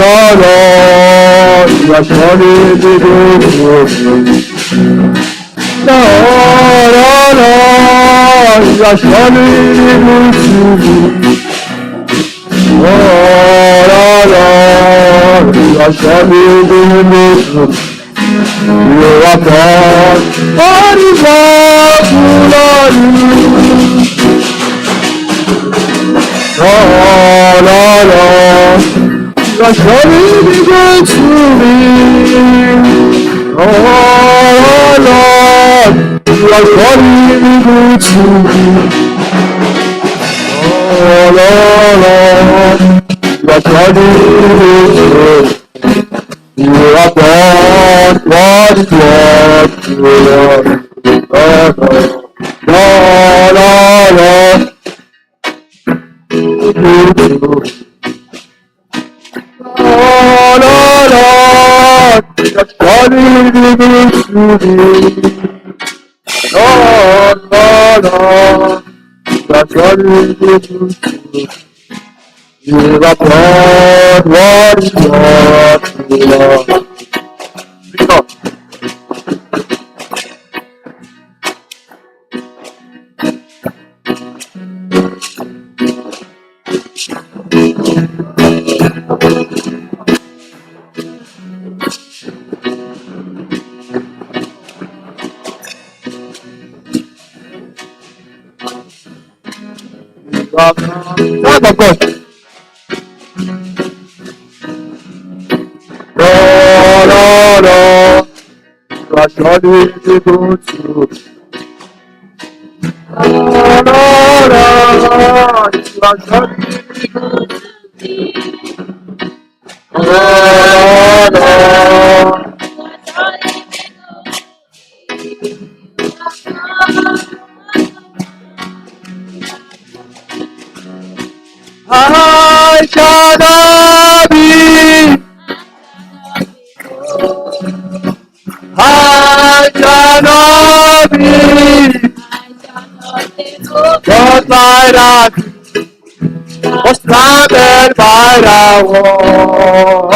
Lord, you are surely be good to me. Lord, you are surely be good to me. Lord, you are surely be good to me. You are God, what is love, Lord, Lord, you are surely be good to me. Lord, you are surely be good to me. Lord, you are surely be good to me. You are God, what is love, Lord, Lord, Lord, just surely be good to me. Lord, just surely be good to me. You are God, what is love, Lord. Child of God. Lord, you are surely be good to me. Lord, you are surely be good to me. Lord, I cannot be. I cannot be. Just by that was planted by the water.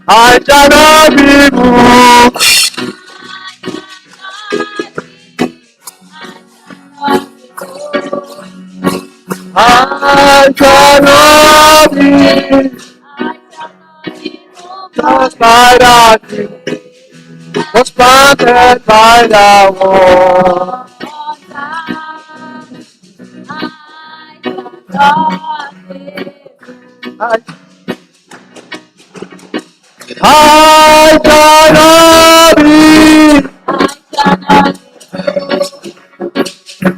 I cannot be moved. I cannot be just by that was planted by the water. I cannot be.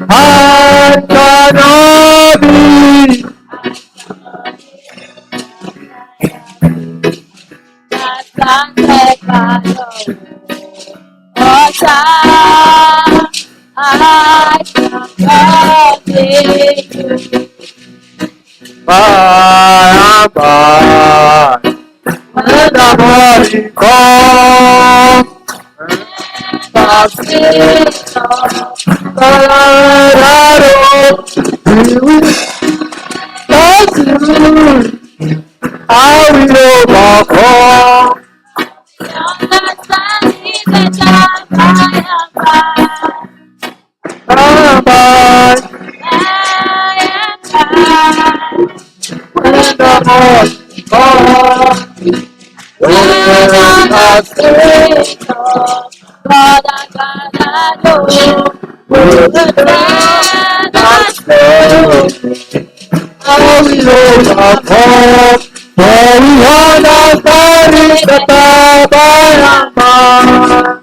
I cannot be. Bye. When the morning comes, I will overcome. When the morning comes, when the spirit comes, Lord, I gotta know. When the spirit I will overcome. For we understand it better by and by.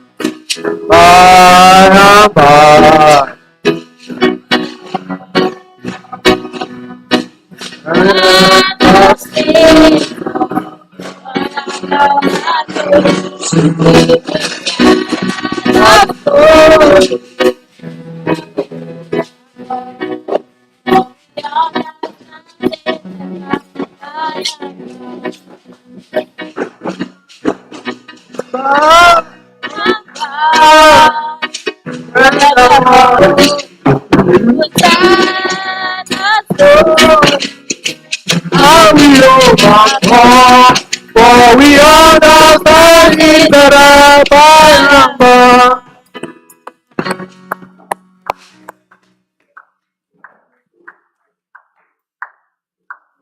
How we overcome, for we understand it better by number.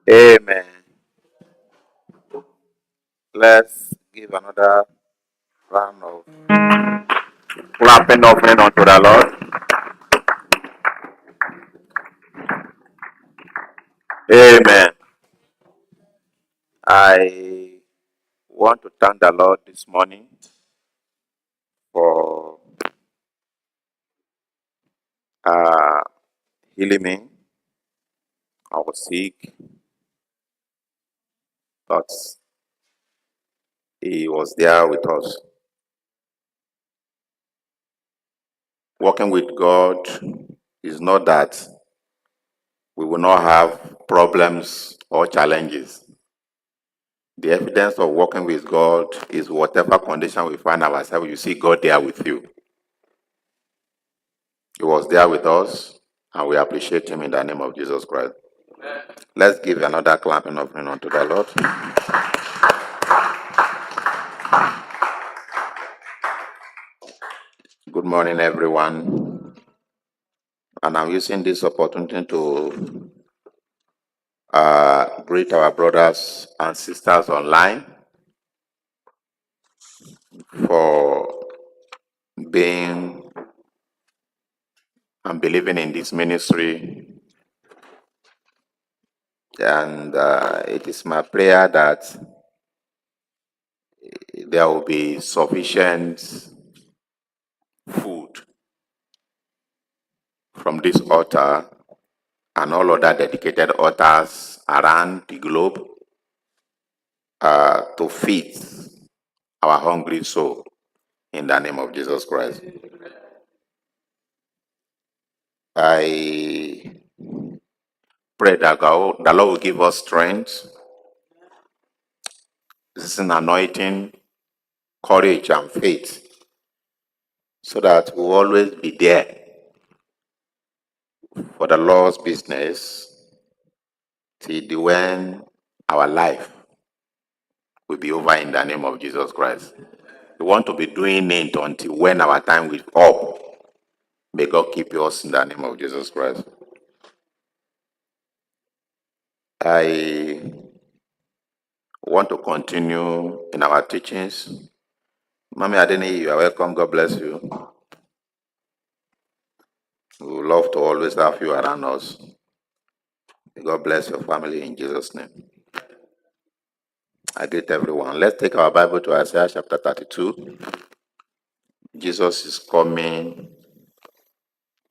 Amen. Let's give another round of clapping offering unto the Lord. Amen. I want to thank the Lord this morning for healing me. I was sick, but He was there with us. Working with God is not that we will not have problems or challenges. The evidence of working with God is whatever condition we find ourselves, you see God there with you. He was there with us, and we appreciate Him in the name of Jesus Christ. Amen. Let's give another clapping offering unto the Lord. Good morning, everyone. And I'm using this opportunity to greet our brothers and sisters online for being and believing in this ministry. And it is my prayer that there will be sufficient food from this altar and all other dedicated altars around the globe to feed our hungry soul in the name of Jesus Christ. I pray that the Lord will give us strength. This is an anointing, courage, and faith, so that we'll always be there for the Lord's business till the when our life will be over in the name of Jesus Christ. We want to be doing it until when our time will up. May God keep us in the name of Jesus Christ. I want to continue in our teachings. Mami Adeni, you are welcome. God bless you. We would love to always have you around us. May God bless your family in Jesus' name. I greet everyone. Let's take our Bible to Isaiah chapter 32. Jesus is coming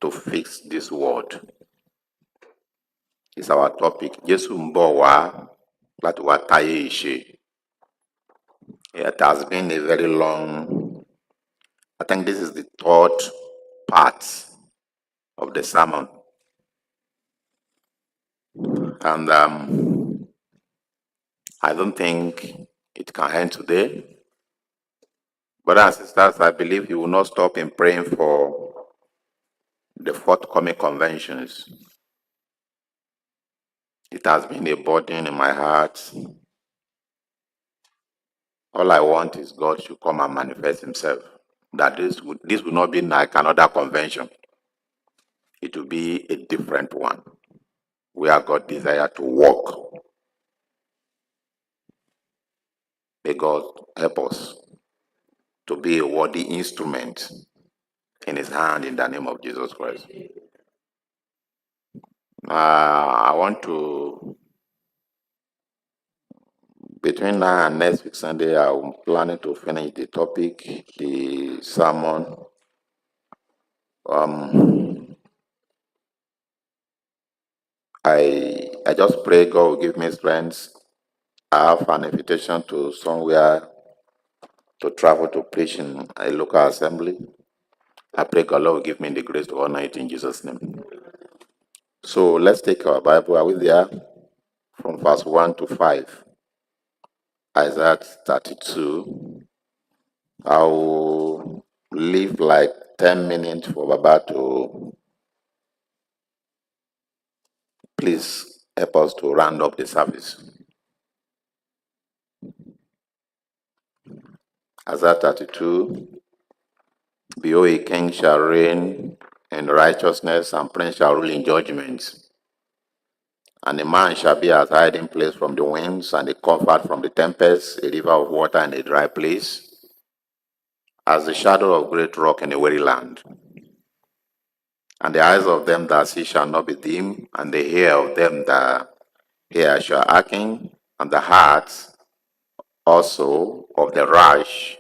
to fix this world. It's our topic. Jesu mbo wa láti wá táyé ìṣe. It has been a very long, I think this is the third part of the sermon. And I don't think it can end today. Brothers and sisters, I believe you will not stop in praying for the forthcoming conventions. It has been a burden in my heart. All I want is God to come and manifest Himself. That this will not be like another convention. It will be a different one, where God desires to walk. May God help us to be a worthy instrument in His hand in the name of Jesus Christ. I want to, between now and next week Sunday, I'm planning to finish the topic, the sermon. I just pray God will give me strength. I have an invitation to somewhere to travel to preach in a local assembly. I pray God will give me the grace to honor it in Jesus' name. So let's take our Bible. Are we there? From verse 1 to 5. Isaiah 32. I will leave like 10 minutes for Baba to Please help us to round up the service. Isaiah 32. Behold, a king shall reign in righteousness, and prince shall rule in judgment. And a man shall be as hiding place from the winds, and a comfort from the tempest, a river of water in a dry place, as the shadow of great rock in a weary land. And the eyes of them that see shall not be dim, and the ear of them that hear shall hearken, and the hearts also of the rash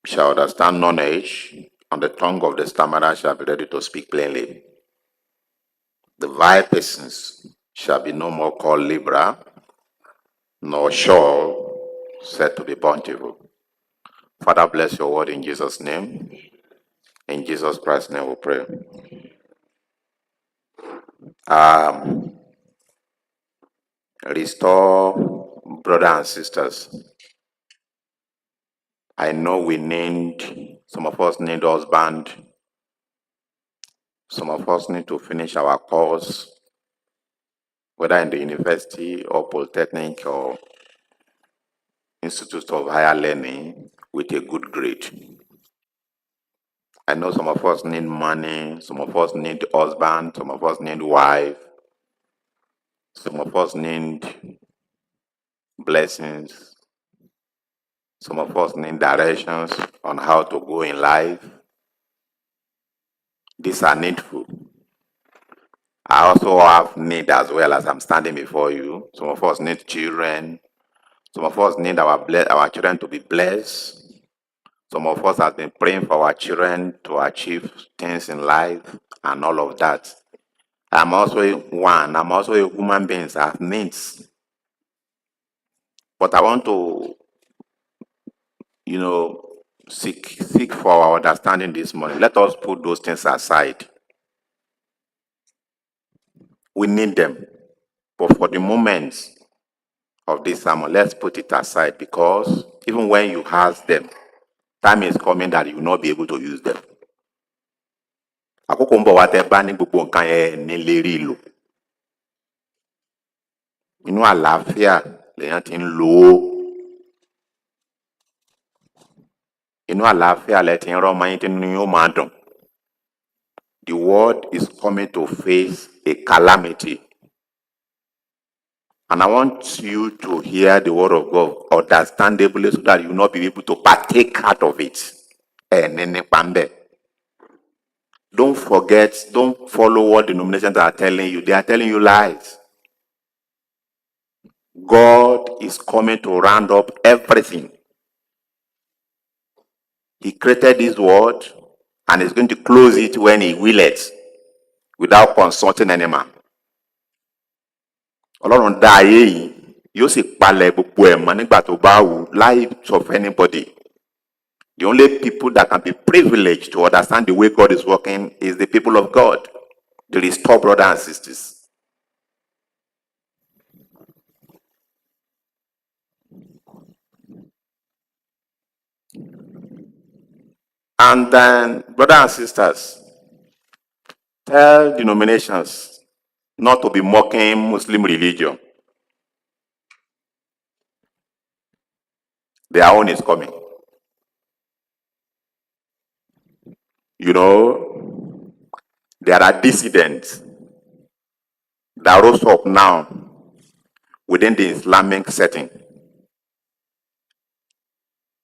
shall understand knowledge, and the tongue of the stammerer shall be ready to speak plainly. The vile persons shall be no more called liberal, nor sure said to be bountiful. Father, bless your word in Jesus' name. In Jesus Christ's name we pray. Restore, brothers and sisters. I know some of us need husband. Some of us need to finish our course, whether in the university or polytechnic or institute of higher learning, with a good grade. I know some of us need money, some of us need husband, some of us need wife, some of us need blessings, some of us need directions on how to go in life. These are needful. I also have need as well as I'm standing before you. Some of us need children. Some of us need our children to be blessed. Some of us have been praying for our children to achieve things in life and all of that. I'm also a human being. I have needs. But I want to, seek for our understanding this morning. Let us put those things aside. We need them. But for the moment of this sermon, let's put it aside, because even when you have them, time is coming that you will not be able to use them. Àkókò ń bọ̀ wá tẹ́ bá ní gbogbo nǹkan yẹn nílé rí lò. Inú àlàáfíà lèèyàn ti ń lò ó. Inú àlàáfíà lẹ ti ń rọ́mọ yín tí yóò máa dùn. The world is coming to face a calamity. And I want you to hear the word of God understandably so that you will not be able to partake out of it. Don't forget, don't follow what denominations are telling you. They are telling you lies. God is coming to round up everything. He created this world and is going to close it when he will it, without consulting any man. Ọlọ́run dá ayé yìí, yóò sì palẹ̀ gbogbo ẹ̀ mọ́ nígbà tó bá wù, lives of anybody. The only people that can be privileged to understand the way God is working is the people of God, the restored brothers and sisters. And then, brothers and sisters, tell denominations not to be mocking Muslim religion. Their own is coming. You know, there are dissidents that rose up now within the Islamic setting,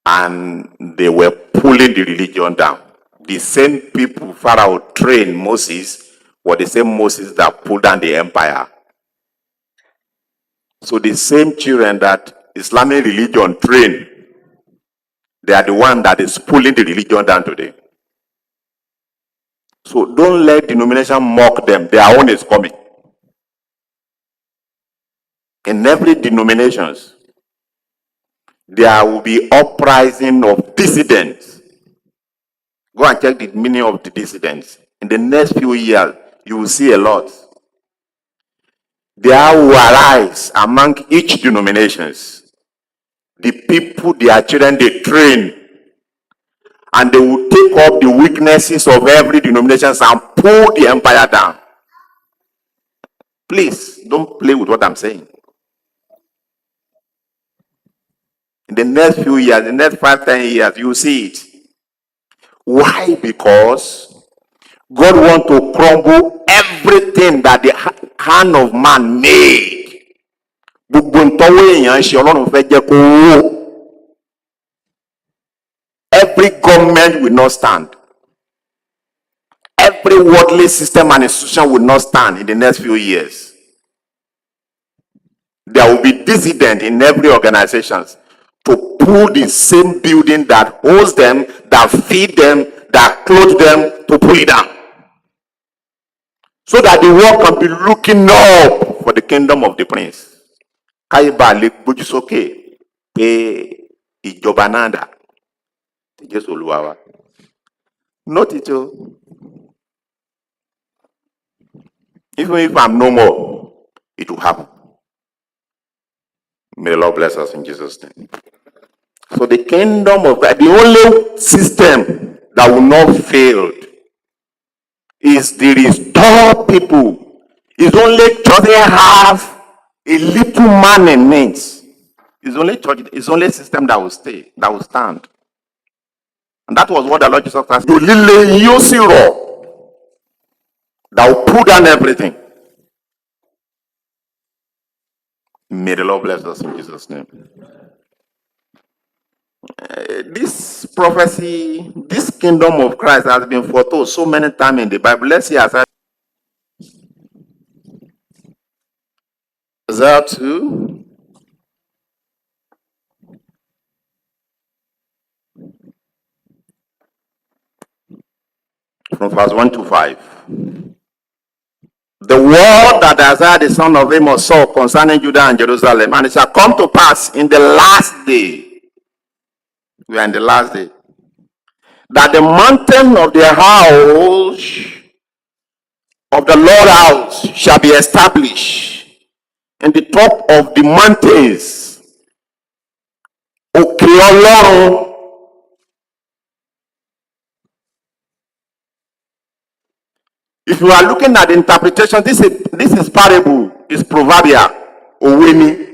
and they were pulling the religion down. The same people Pharaoh trained Moses were the same Moses that pulled down the empire. So the same children that Islamic religion trained, they are the one that is pulling the religion down today. So don't let denomination mock them. Their own is coming. In every denominations, there will be uprising of dissidents. Go and check the meaning of the dissidents. In the next few years, you will see a lot. There will arise among each denominations the people, their children, they train, and they will take up the weaknesses of every denomination and pull the empire down. Please don't play with what I'm saying. In the next few years, the next 5-10 years, you will see it. Why? Because God wants to crumble everything that the hand of man made. Every government will not stand. Every worldly system and institution will not stand in the next few years. There will be dissident in every organization to pull the same building that holds them, that feed them, that clothe them, to pull it down. So that the world can be looking up for the kingdom of the prince. Káyébà lè gbójú sókè pé ìjọba náà dà tí Jésù Olúwa wa. Not it o. Even if I'm no more, it will happen. May the Lord bless us in Jesus' name. So the kingdom of God, the only system that will not fail is the restored people. It's only church they have a little man in it. It's only church, it's only system that will stay, that will stand. And that was what the Lord Jesus Christ said. That will pull down everything. May the Lord bless us in Jesus' name. This prophecy, this kingdom of Christ has been foretold so many times in the Bible. Let's see Isaiah 2. From verse 1 to 5. The word that Isaiah the son of Amos saw concerning Judah and Jerusalem, and it shall come to pass in the last day. We are in the last day. That the mountain of the house of the Lord house shall be established in the top of the mountains. Òkè Ọlọ́run. If you are looking at the interpretation, this is parable, is proverbial. Oweni.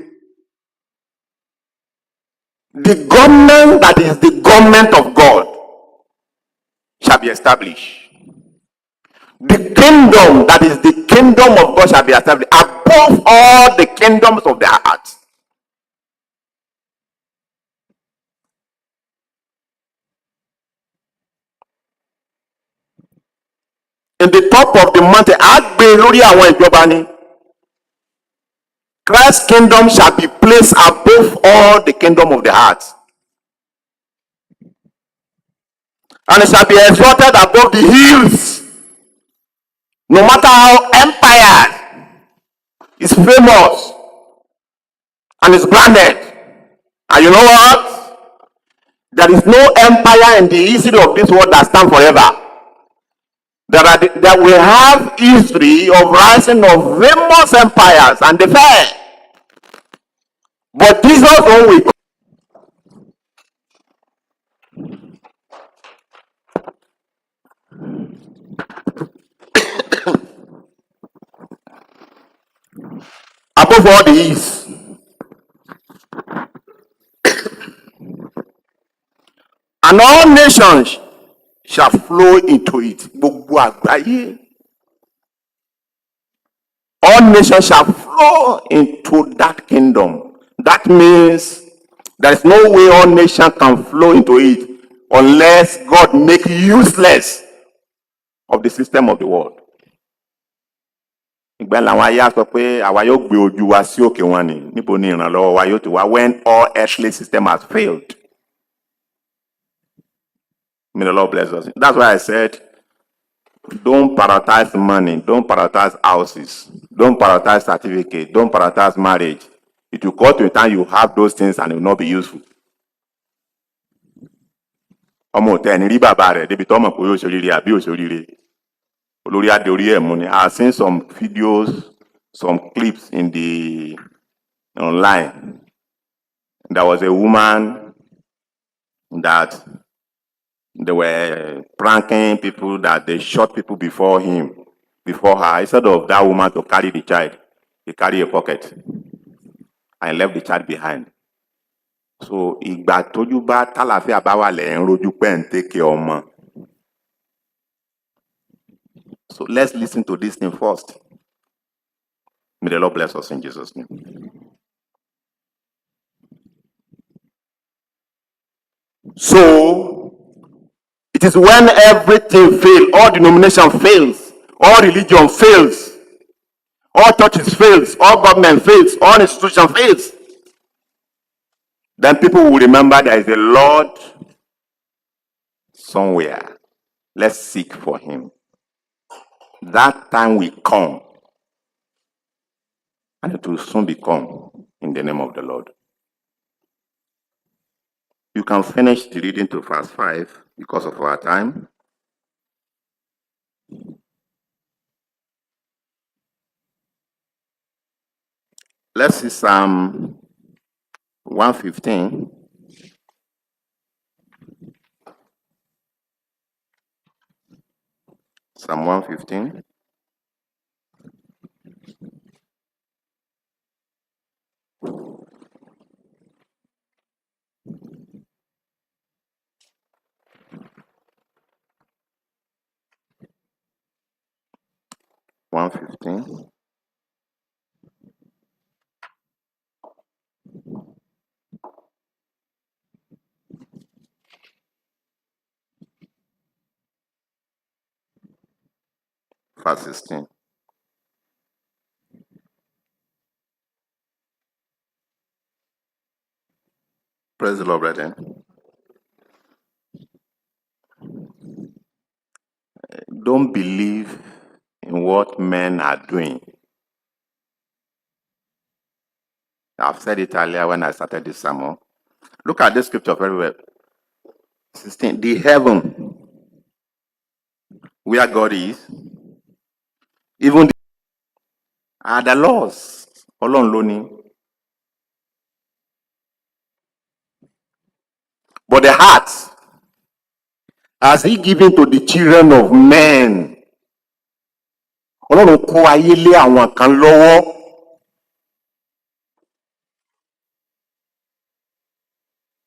The government that is the government of God shall be established. The kingdom that is the kingdom of God shall be established above all the kingdoms of the earth. In the top of the mountain, Christ's kingdom shall be placed above all the kingdom of the earth. And it shall be exalted above the hills. No matter how empire is famous and is branded. And you know what? There is no empire in the history of this world that stands forever. That we have history of rising of famous empires and they fell. But Jesus only above all these. And all nations shall flow into it. All nations shall flow into that kingdom. That means there is no way all nations can flow into it unless God make useless of the system of the world. When all earthly system has failed. May the Lord bless us. That's why I said, don't prioritize money, don't prioritize houses, don't prioritize certificate, don't prioritize marriage. It will come to a time you have those things and it will not be useful. I've seen some videos, some clips in the online. There was a woman that They were pranking people that they shot people before her. Instead of that woman to carry the child, he carried a pocket and left the child behind. So ìgbà tójú bá tálàfíà bá wà lẹ̀ ń rojú pẹ́ ń take care ọmọ. So let's listen to this thing first. May the Lord bless us in Jesus' name. So it is when everything fails, all denomination fails, all religion fails, all churches fails, all government fails, all institution fails, then people will remember there is a Lord somewhere. Let's seek for him. That time will come, and it will soon become in the name of the Lord. You can finish the reading to verse 5 because of our time. Let's see Psalm 115. Psalm 115. Verse 16. Praise the Lord, brethren. Don't believe in what men are doing. I've said it earlier when I started this sermon. Look at this scripture very well. 16. The heaven where God is, even are the laws. Ọlọ́run ló ní. But the heart has he given to the children of men. Ọlọ́run kó ayé lé àwọn kan lọ́wọ́.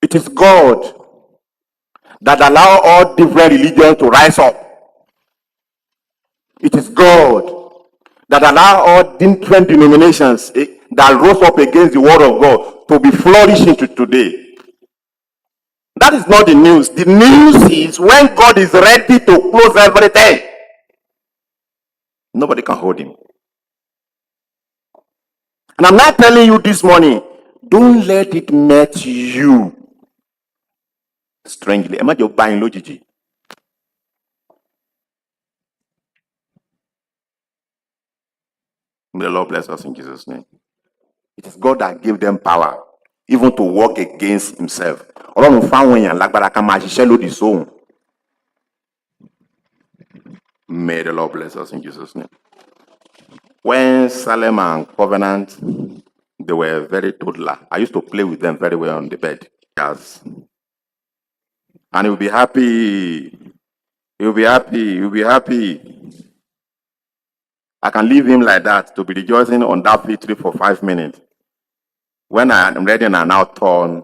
It is God that allow all different religions to rise up. It is God that allow all different denominations that rose up against the word of God to be flourishing to today. That is not the news. The news is when God is ready to close everything, nobody can hold him. And I'm not telling you this morning, don't let it met you strangely. Ẹ má jẹ́ ó bá yín lójijì. May the Lord bless us in Jesus' name. It is God that gave them power, even to work against himself. Ọlọ́run fáwọn èèyàn lágbára ká máa ṣiṣẹ́ lòdì sóhun. May the Lord bless us in Jesus' name. When Salem and Covenant, they were very toddler. I used to play with them very well on the bed. Yes. And he'll be happy. He'll be happy. He'll be happy. I can leave him like that to be rejoicing on that victory for 5 minutes. When I am ready and I now turn.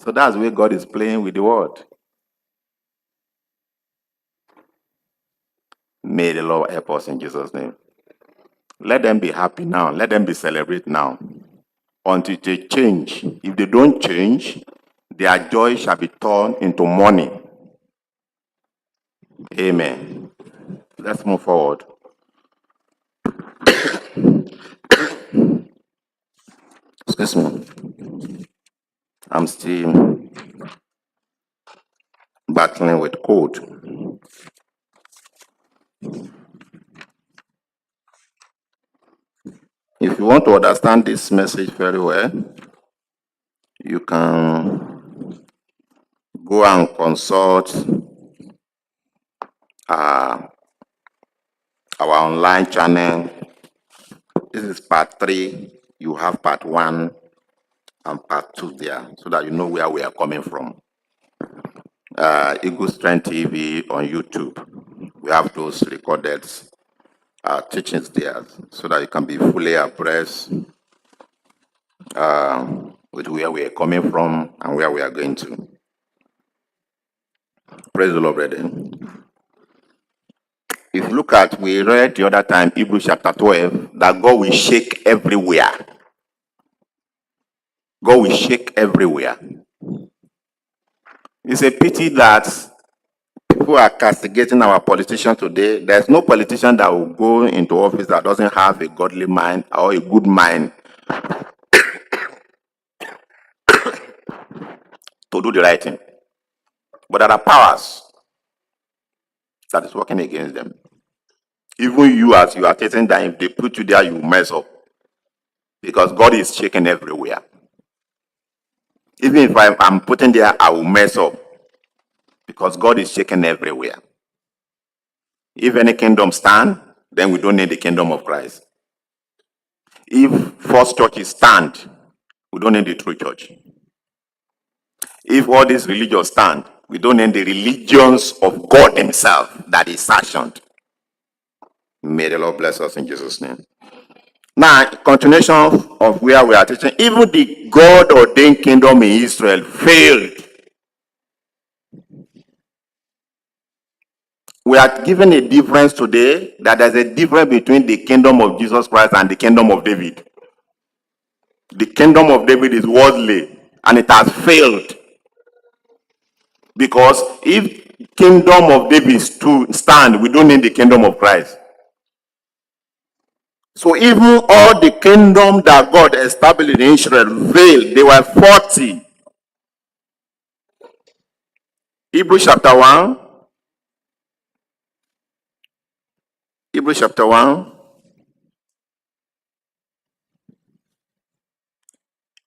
So that's where God is playing with the word. May the Lord help us in Jesus' name. Let them be happy now. Let them be celebrate now. Until they change. If they don't change, their joy shall be turned into mourning. Amen. Let's move forward. Excuse me. I'm still battling with cold. If you want to understand this message very well, you can go and consult our online channel. This is part 3. You have part 1 and part 2 there, so that you know where we are coming from. Eagle Strength TV on YouTube. We have those recorded teachings there so that you can be fully abreast with where we are coming from and where we are going to. Praise the Lord, brethren. If you look at, we read the other time, Hebrews chapter 12, that God will shake everywhere. God will shake everywhere. It's a pity that people are castigating our politicians today. There's no politician that will go into office that doesn't have a godly mind or a good mind to do the right thing. But there are powers that is working against them. Even you, as you are taking that, if they put you there, you mess up. Because God is shaking everywhere. Even if I'm putting there, I will mess up. Because God is shaking everywhere. If any kingdom stand, then we don't need the kingdom of Christ. If false churches stand, we don't need the true church. If all these religions stand, we don't need the religions of God himself that is sanctioned. May the Lord bless us in Jesus' name. Now, continuation of where we are teaching, even the God-ordained kingdom in Israel failed. We are given a difference today, that there's a difference between the kingdom of Jesus Christ and the kingdom of David. The kingdom of David is worldly, and it has failed. Because if kingdom of David stand, we don't need the kingdom of Christ. So even all the kingdom that God established in Israel failed. They were 40. Hebrews chapter 1. Hebrews chapter 1.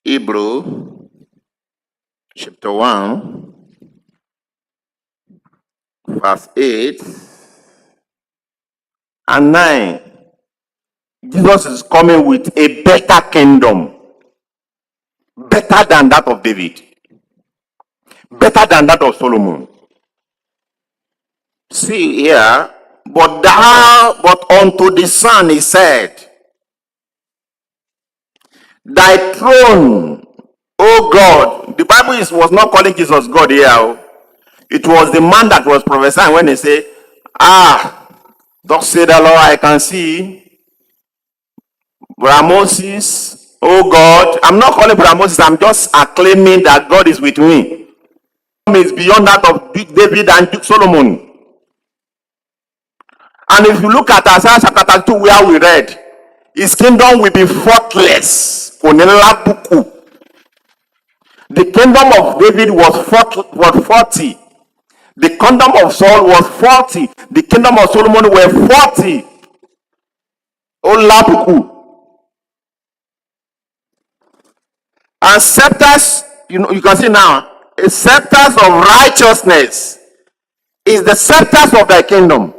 Hebrews chapter 1. Verse 8 and 9. Jesus is coming with a better kingdom. Better than that of David. Better than that of Solomon. See here, but unto the Son he said, thy throne, O God. The Bible was not calling Jesus God here. It was the man that was prophesying when he said, thus say the Lord, I can see Brother Moses, oh God. I'm not calling Brother Moses, I'm just acclaiming that God is with me. Is beyond that of David and Solomon. And if you look at Isaiah chapter 32 where we read, his kingdom will be faultless. The kingdom of David was 40. The kingdom of Saul was 40. The kingdom of Solomon were 40. And scepters, you can see now, a scepters of righteousness is the scepters of thy kingdom.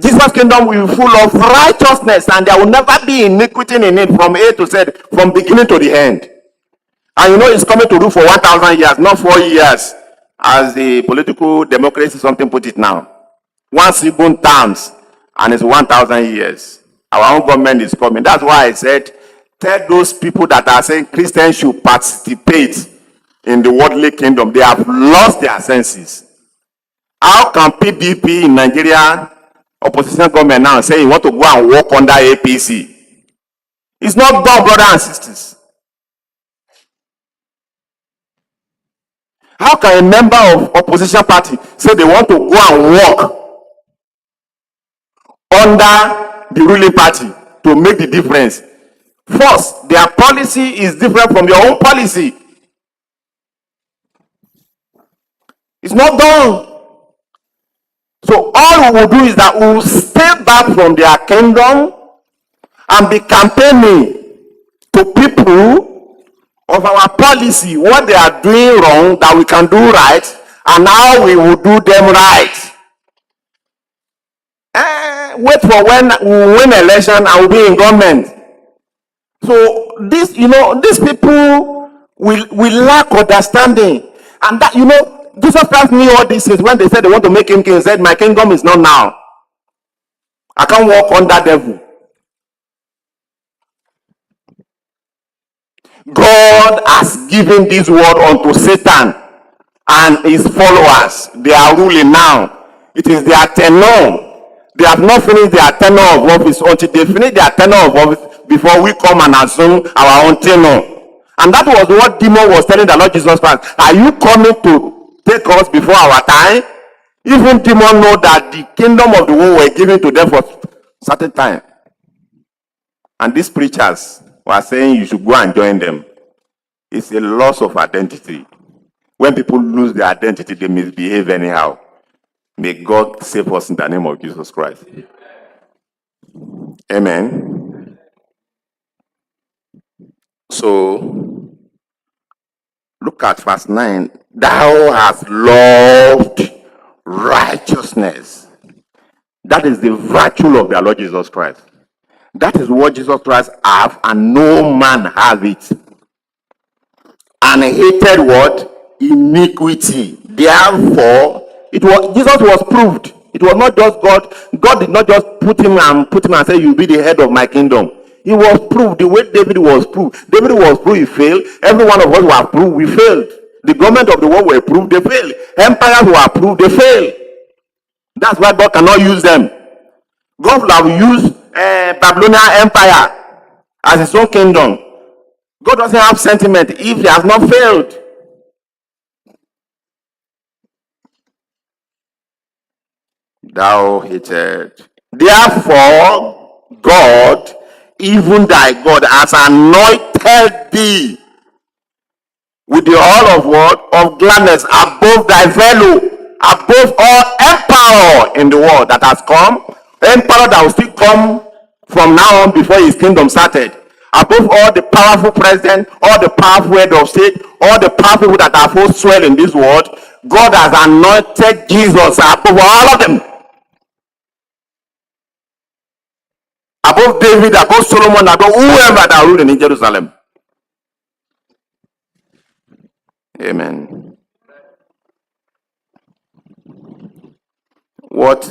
Jesus' kingdom will be full of righteousness, and there will never be iniquity in it from A to Z, from beginning to the end. And you know it's coming to rule for 1,000 years, not 4 years, as the political democracy something put it now. 1 second terms, and it's 1,000 years. Our own government is coming. That's why I said, tell those people that are saying Christians should participate in the worldly kingdom. They have lost their senses. How can PDP in Nigeria, opposition government now, say you want to go and work under APC? It's not done, brothers and sisters. How can a member of opposition party say they want to go and work under the ruling party to make the difference? First, their policy is different from your own policy. It's not done. So all we will do is that we will step back from their kingdom and be campaigning to people of our policy, what they are doing wrong that we can do right, and how we will do them right. Wait for when we win election and we'll be in government. So this, these people We lack understanding. And that, Jesus Christ knew all these things when they said they want to make him king. He said, my kingdom is not now. I can't walk under devil. God has given this word unto Satan and his followers. They are ruling now. It is their tenure. They have not finished their tenure of office. Until they finish their tenure of office before we come and assume our own tenure. And that was what demon was telling the Lord Jesus Christ. Are you coming to take us before our time? Even demon know that the kingdom of the world were given to them for certain time. And these preachers were saying you should go and join them. It's a loss of identity. When people lose their identity, they misbehave anyhow. May God save us in the name of Jesus Christ. Amen. So, look at verse 9. Thou hast loved righteousness. That is the virtue of the Lord Jesus Christ. That is what Jesus Christ have, and no man have it. And hated what? Iniquity. Therefore, Jesus was proved. It was not just God. God did not just put him and say, you'll be the head of my kingdom. He was proved the way David was proved. David was proved, he failed. Every one of us were proved, we failed. The government of the world were proved, they failed. Empires were proved, they failed. That's why God cannot use them. God will have used Babylonian Empire as his own kingdom. God doesn't have sentiment if he has not failed. Thou hated. Therefore, God, even thy God, has anointed thee with the oil of what? Of gladness above thy fellow, above all emperor in the world that has come, emperor that will still come from now on before his kingdom started, above all the powerful president, all the powerful head of state, all the powerful people that are full swell in this world. God has anointed Jesus above all of them, above David, above Solomon, above whoever that ruled in Jerusalem. Amen. What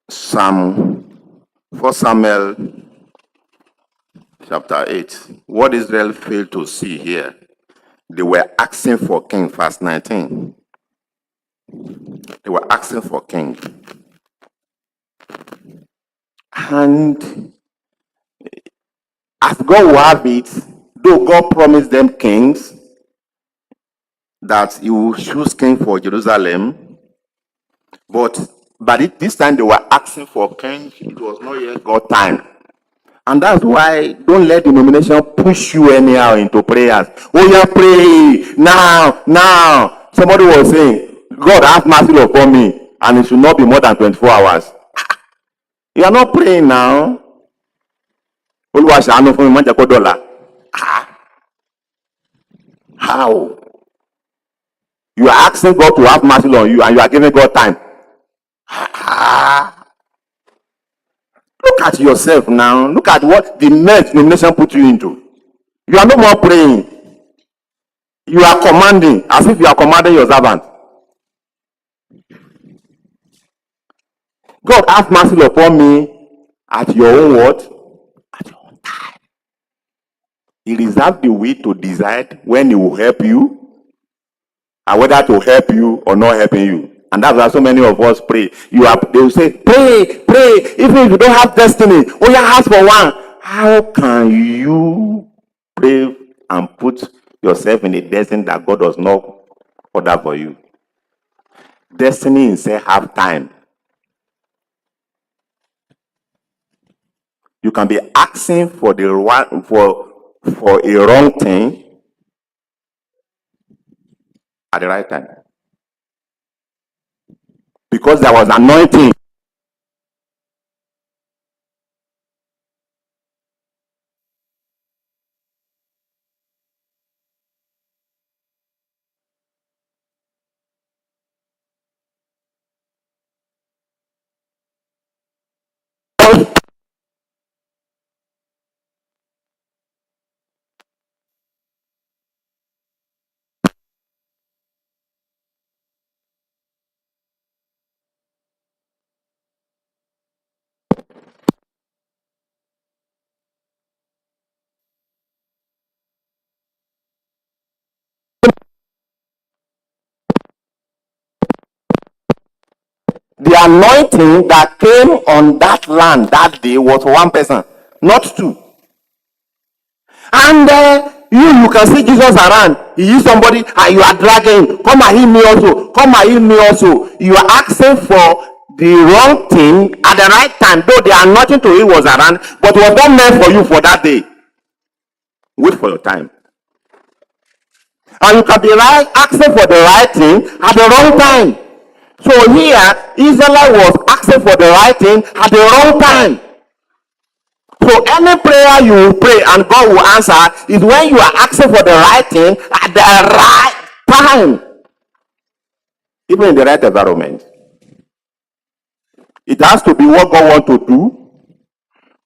Psalm 1 Samuel chapter 8, what Israel failed to see here, they were asking for king, verse 19. They were asking for king. And as God will have it, though God promised them kings, that he will choose king for Jerusalem, but this time they were asking for king. It was not yet God time. And that's why don't let denomination push you anyhow into prayers. Oh, yeah, pray now. Somebody was saying, God have mercy upon me, and it should not be more than 24 hours. You are not praying now. How? You are asking God to have mercy on you, and you are giving God time. Look at yourself now. Look at what the next denomination put you into. You are no more praying. You are commanding, as if you are commanding your servant. God have mercy upon me at your own what? At your own time. He reserved the will to decide when he will help you, and whether to help you or not helping you. And that's why so many of us pray. They will say, pray. Even if you don't have destiny, oh yeah, ask for one. How can you pray and put yourself in a destiny that God does not order for you? Destiny is say have time. You can be asking for a wrong thing at the right time, because there was anointing. The anointing that came on that land that day was for one person, not two. And you can see Jesus around. He is somebody, and you are dragging him. Come and heal me also. Come and heal me also. You are asking for the wrong thing at the right time. Though the anointing to heal was around, but was not meant for you for that day. Wait for your time. And you can be right asking for the right thing at the wrong time. So here, Israel was asking for the right thing at the wrong time. So any prayer you pray and God will answer is when you are asking for the right thing at the right time. Even in the right environment. It has to be what God wants to do,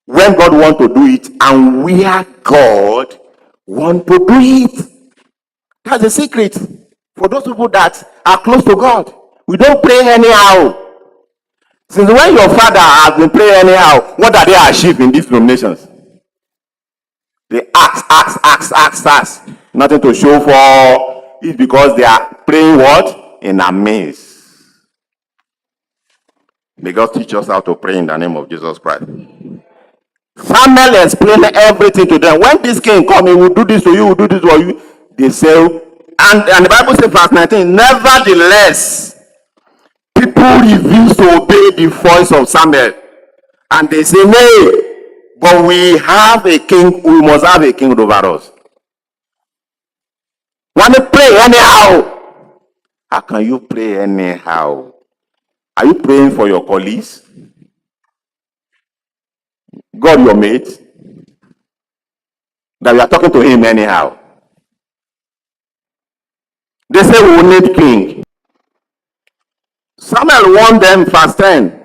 when God wants to do it, and where God wants to do it. That's the secret for those people that are close to God. We don't pray anyhow. Since when your father has been praying anyhow, what are they achieving in these denominations? They ask. Nothing to show for it because they are praying what? In a maze. May God teach us how to pray in the name of Jesus Christ. Samuel explained everything to them. When this king come, he will do this to you, will do this for you. They say, and the Bible says, verse 19, nevertheless, people refuse to obey the voice of Samuel. And they say, nay, but we have a king, we must have a king over us. Want to pray anyhow? How can you pray anyhow? Are you praying for your colleagues? God, your mate? That we are talking to him anyhow? They say we will need king. Samuel warned them, verse 10.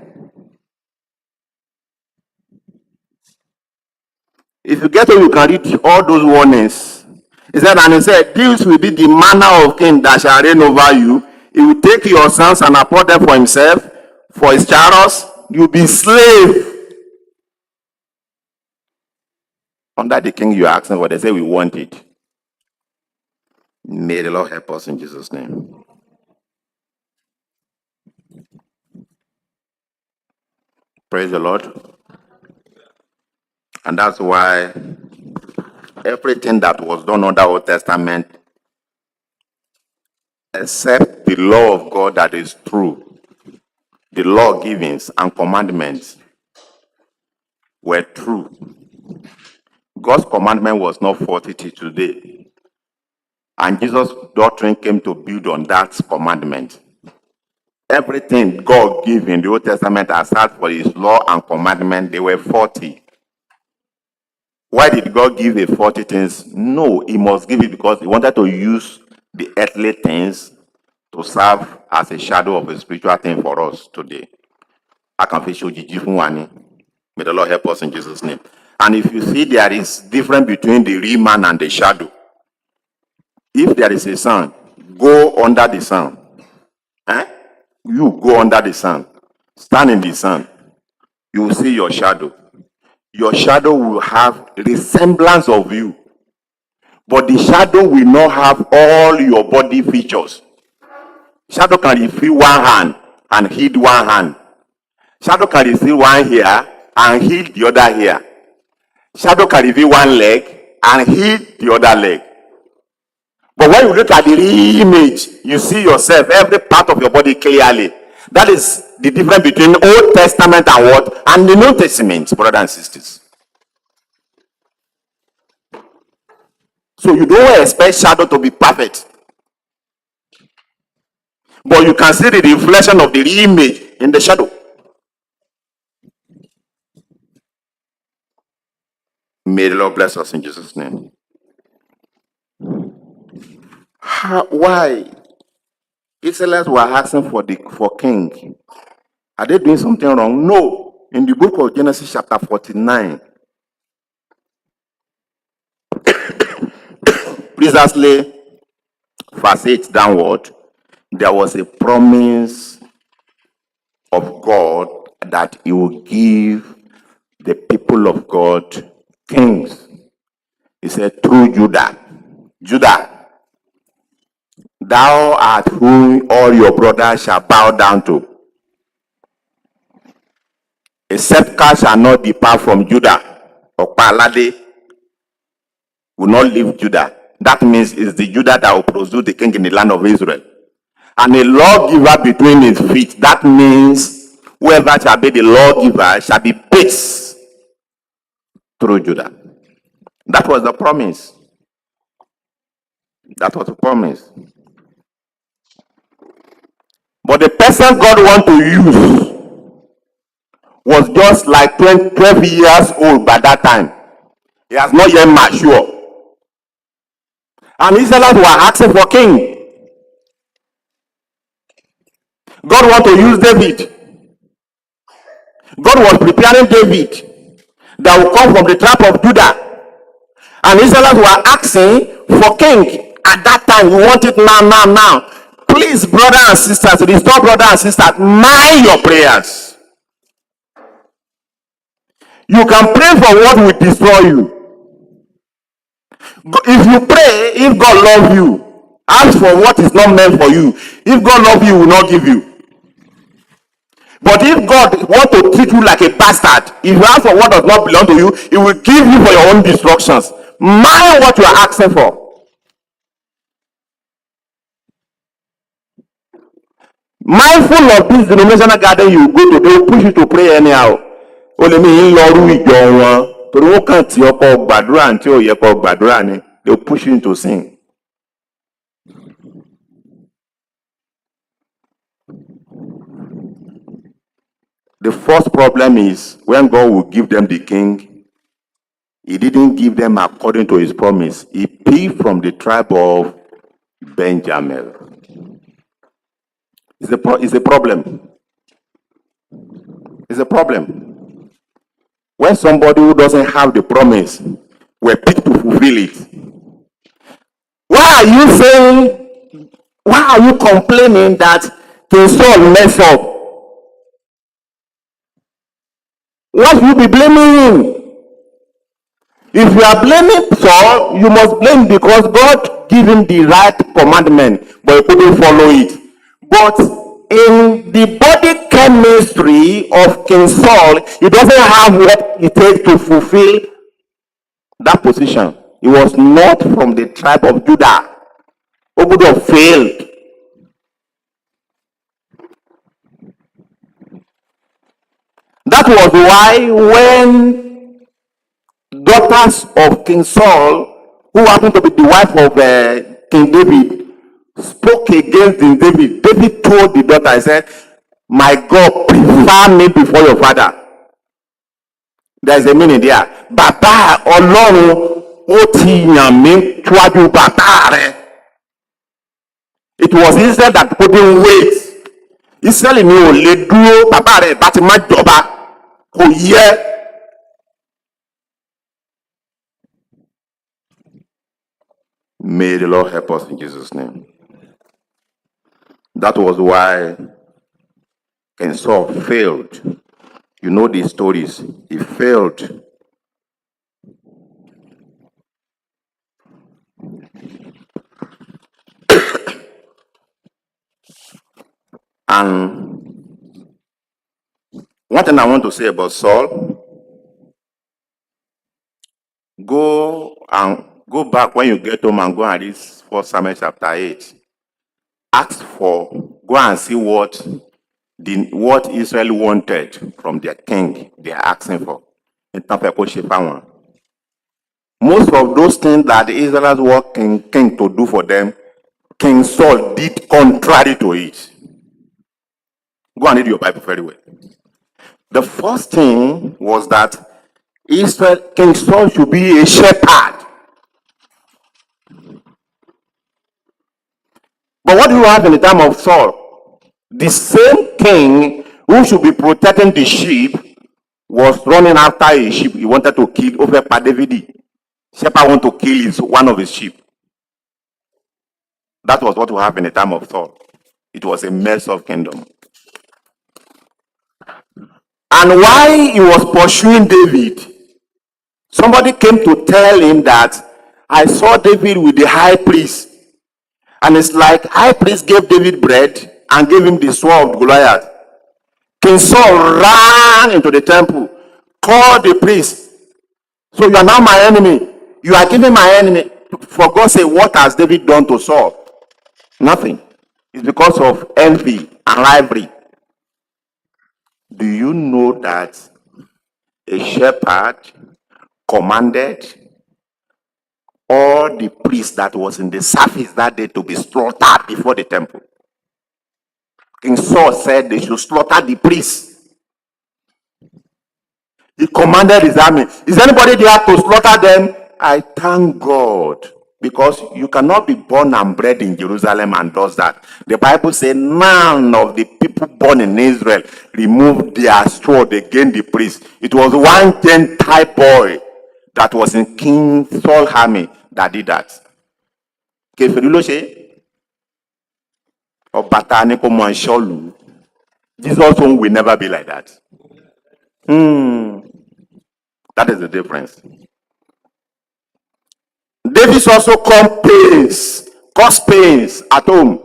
If you get to, you can read all those warnings. He said, and he said, this will be the manner of king that shall reign over you. He will take your sons and appoint them for himself, for his chariots. You will be slave under the king you are asking for. They say we want it. May the Lord help us in Jesus' name. Praise the Lord. And that's why everything that was done under the Old Testament, except the law of God that is true, the law givings and commandments were true. God's commandment was not 40 till today. And Jesus' doctrine came to build on that commandment. Everything God gave in the Old Testament aside for his law and commandment, they were 40. Why did God give the 40 things? No, he must give it because he wanted to use the earthly things to serve as a shadow of a spiritual thing for us today. I can feel May the Lord help us in Jesus' name. And if you see there is difference between the real man and the shadow. If there is a sun, go under the sun. You go under the sun. Stand in the sun. You will see your shadow. Your shadow will have resemblance of you. But the shadow will not have all your body features. Shadow can reveal one hand and hid one hand. Shadow can reveal one ear and hid the other ear. Shadow can reveal one leg and hid the other leg. But when you look at the image, you see yourself, every part of your body clearly. That is the difference between Old Testament and what? And the New Testament, brothers and sisters. So you don't expect shadow to be perfect. But you can see the reflection of the image in the shadow. May the Lord bless us in Jesus' name. Why? Israelites were asking for king. Are they doing something wrong? No. In the book of Genesis chapter 49, precisely verse 8 downward, there was a promise of God that he will give the people of God kings. He said, through Judah, thou art whom all your brothers shall bow down to. A scepter shall not depart from Judah. Okpalade will not leave Judah. That means it's the Judah that will produce the king in the land of Israel. And a lawgiver between his feet. That means whoever shall be the lawgiver shall be based through Judah. That was the promise. That was the promise. But the person God want to use was just like 12 years old by that time. He has not yet matured. And Israelites were asking for king. God want to use David. God was preparing David that will come from the tribe of Judah. And Israelites were asking for king. At that time, we want it now. Please, brothers and sisters, restore brothers and sisters, mind your prayers. You can pray for what will destroy you. If you pray, if God loves you, ask for what is not meant for you. If God loves you, he will not give you. But if God wants to treat you like a bastard, if you ask for what does not belong to you, he will give you for your own destructions. Mind what you are asking for. Mindful of this denominational gathering you go to, they will push you to pray anyhow. Only me in lọ́rú ìjọ wọn torí wọ́n kàn tí ọkọ̀ gbàdúrà àti òyẹ̀kọ̀ gbàdúrà ni. They will push you into sin. The first problem is when God will give them the king, he didn't give them according to his promise. He picked from the tribe of Benjamin. It's a problem. It's a problem. When somebody who doesn't have the promise were picked to fulfill it. Why are you complaining that King Saul messed up? Why should you be blaming him? If you are blaming Saul, you must blame because God gave him the right commandment, but he couldn't follow it. But in the body chemistry of King Saul, he doesn't have what it takes to fulfill that position. He was not from the tribe of Judah. He would have failed. That was why when daughters of King Saul, who happened to be the wife of King David, spoke against King David, David told the daughter, he said, my God, prefer me before your father. There is a meaning there. Bàbá Ọlọ́run ó ti yàn mí síwájú bàbá rẹ̀. It was Israel that couldn't wait. Israel mi ò lè dúró bàbá rẹ̀ bá ti má jọba kò yẹ. May the Lord help us in Jesus' name. That was why King Saul failed. You know these stories. He failed. And one thing I want to say about Saul, go back when you get home and go and read 1 Samuel chapter 8. Go and see what Israel wanted from their king. They are asking for. Most of those things that the Israelites want king to do for them, King Saul did contrary to it. Go and read your Bible very well. The first thing was that King Saul should be a shepherd. But what do you have in the time of Saul? The same king who should be protecting the sheep was running after a sheep. He wanted to kill over David. Shepherd want to kill one of his sheep. That was what we have in the time of Saul. It was a mess of kingdom. And while he was pursuing David, somebody came to tell him that I saw David with the high priest. And it's like high priest gave David bread and gave him the sword of Goliath. King Saul ran into the temple, called the priest. So you are now my enemy. You are giving my enemy. For God's sake, what has David done to Saul? Nothing. It's because of envy and rivalry. Do you know that a shepherd commanded all the priests that was in the service that day to be slaughtered before the temple? King Saul said they should slaughter the priests. He commanded his army. Is anybody there to slaughter them? I thank God, because you cannot be born and bred in Jerusalem and does that. The Bible says none of the people born in Israel removed their sword against the priest. It was one Gentile boy that was in King Saul's army that did that. Jesus will never be like that. That is the difference. David also caused pains at home.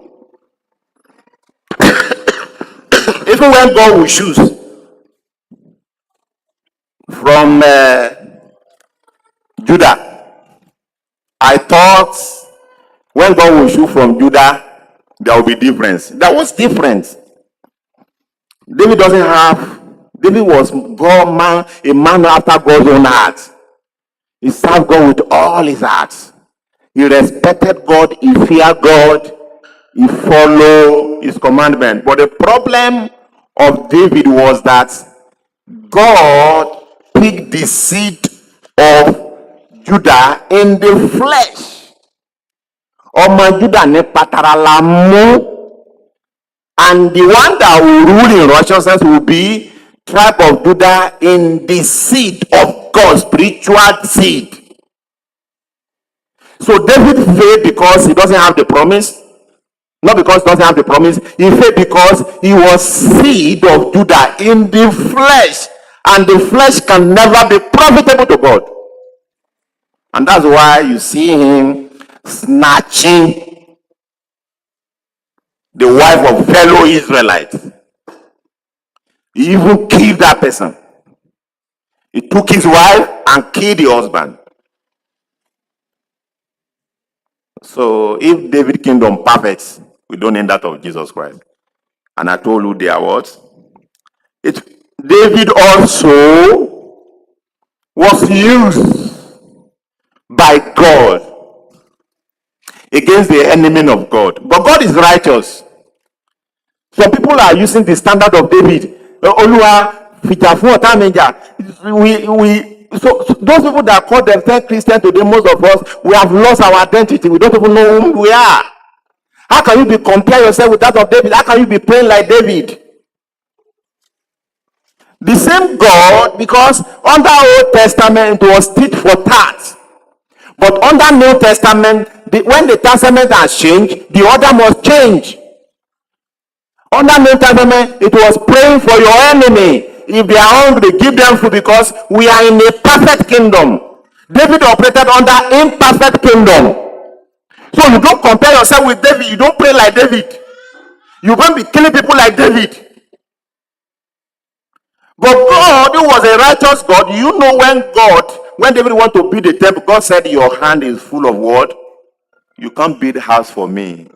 Even when God will choose from Judah, I thought when God will choose from Judah, there will be difference. That was different. David was a man after God's own heart. He served God with all his heart. He respected God, he feared God, he followed his commandment. But the problem of David was that God picked the seed of Judah in the flesh. Ọmọ Judah ní patara la mú. And the one that will rule in righteousness will be tribe of Judah in the seed of God, spiritual seed. So David failed because he doesn't have the promise. Not because he doesn't have the promise. He failed because he was seed of Judah in the flesh. And the flesh can never be profitable to God. And that's why you see him snatching the wife of fellow Israelites. He even killed that person. He took his wife and killed the husband. So if David kingdom perfect, we don't need that of Jesus Christ. And I told you there was. David also was used by God against the enemy of God. But God is righteous. Some people are using the standard of David. So those people that call themselves Christian today, most of us, we have lost our identity. We don't even know whom we are. How can you compare yourself with that of David? How can you be praying like David? The same God, because under Old Testament it was tit for tat. But under New Testament, when the testament has changed, the order must change. Under New Testament, it was praying for your enemy. If they are hungry, give them food, because we are in a perfect kingdom. David operated under imperfect kingdom. So you don't compare yourself with David. You don't pray like David. You won't be killing people like David. But God, who was a righteous God, you know when David wanted to build the temple, God said, your hand is full of what? You can't build a house for me.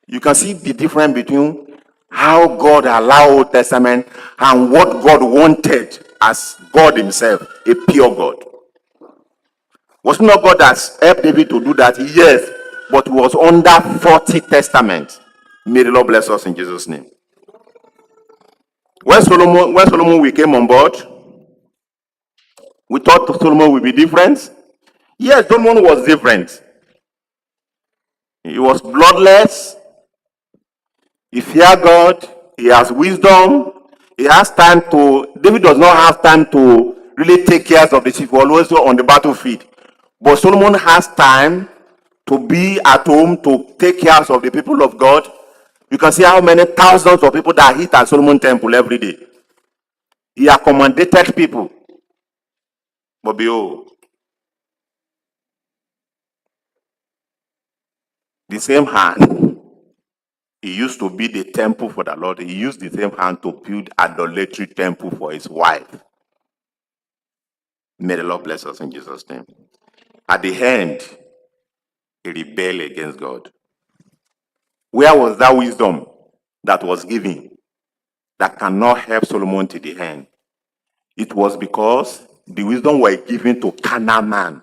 You can see the difference between how God allowed Old Testament and what God wanted as God himself, a pure God. Was it not God that helped David to do that? Yes, but it was under 40 Testament. May the Lord bless us in Jesus' name. When Solomon came on board, we thought Solomon would be different. Yes, Solomon was different. He was bloodless. He feared God. He has wisdom. He has time to. David does not have time to really take care of the sheep. He was always on the battlefield. But Solomon has time to be at home to take care of the people of God. You can see how many thousands of people that hit at Solomon temple every day. He accommodated people. But behold, the same hand He used to be the temple for the Lord. He used the same hand to build idolatry temple for his wife. May the Lord bless us in Jesus' name. At the end, he rebelled against God. Where was that wisdom that was given that cannot help Solomon to the end? It was because the wisdom was given to carnal man.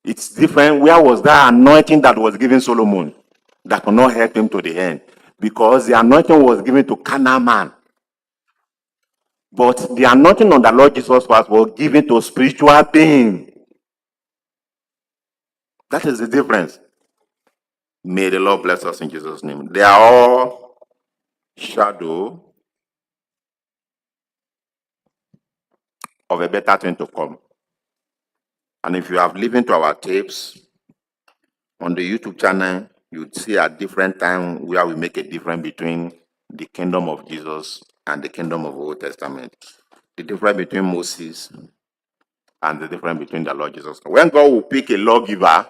It's different. Where was that anointing that was given Solomon that could not help him to the end? Because the anointing was given to carnal man. But the anointing on the Lord Jesus Christ was given to spiritual being. That is the difference. May the Lord bless us in Jesus' name. They are all shadow of a better thing to come. And if you have listened to our tapes on the YouTube channel, you'd see at different time where we make a difference between the kingdom of Jesus and the kingdom of the Old Testament. The difference between Moses and the difference between the Lord Jesus. When God will pick a lawgiver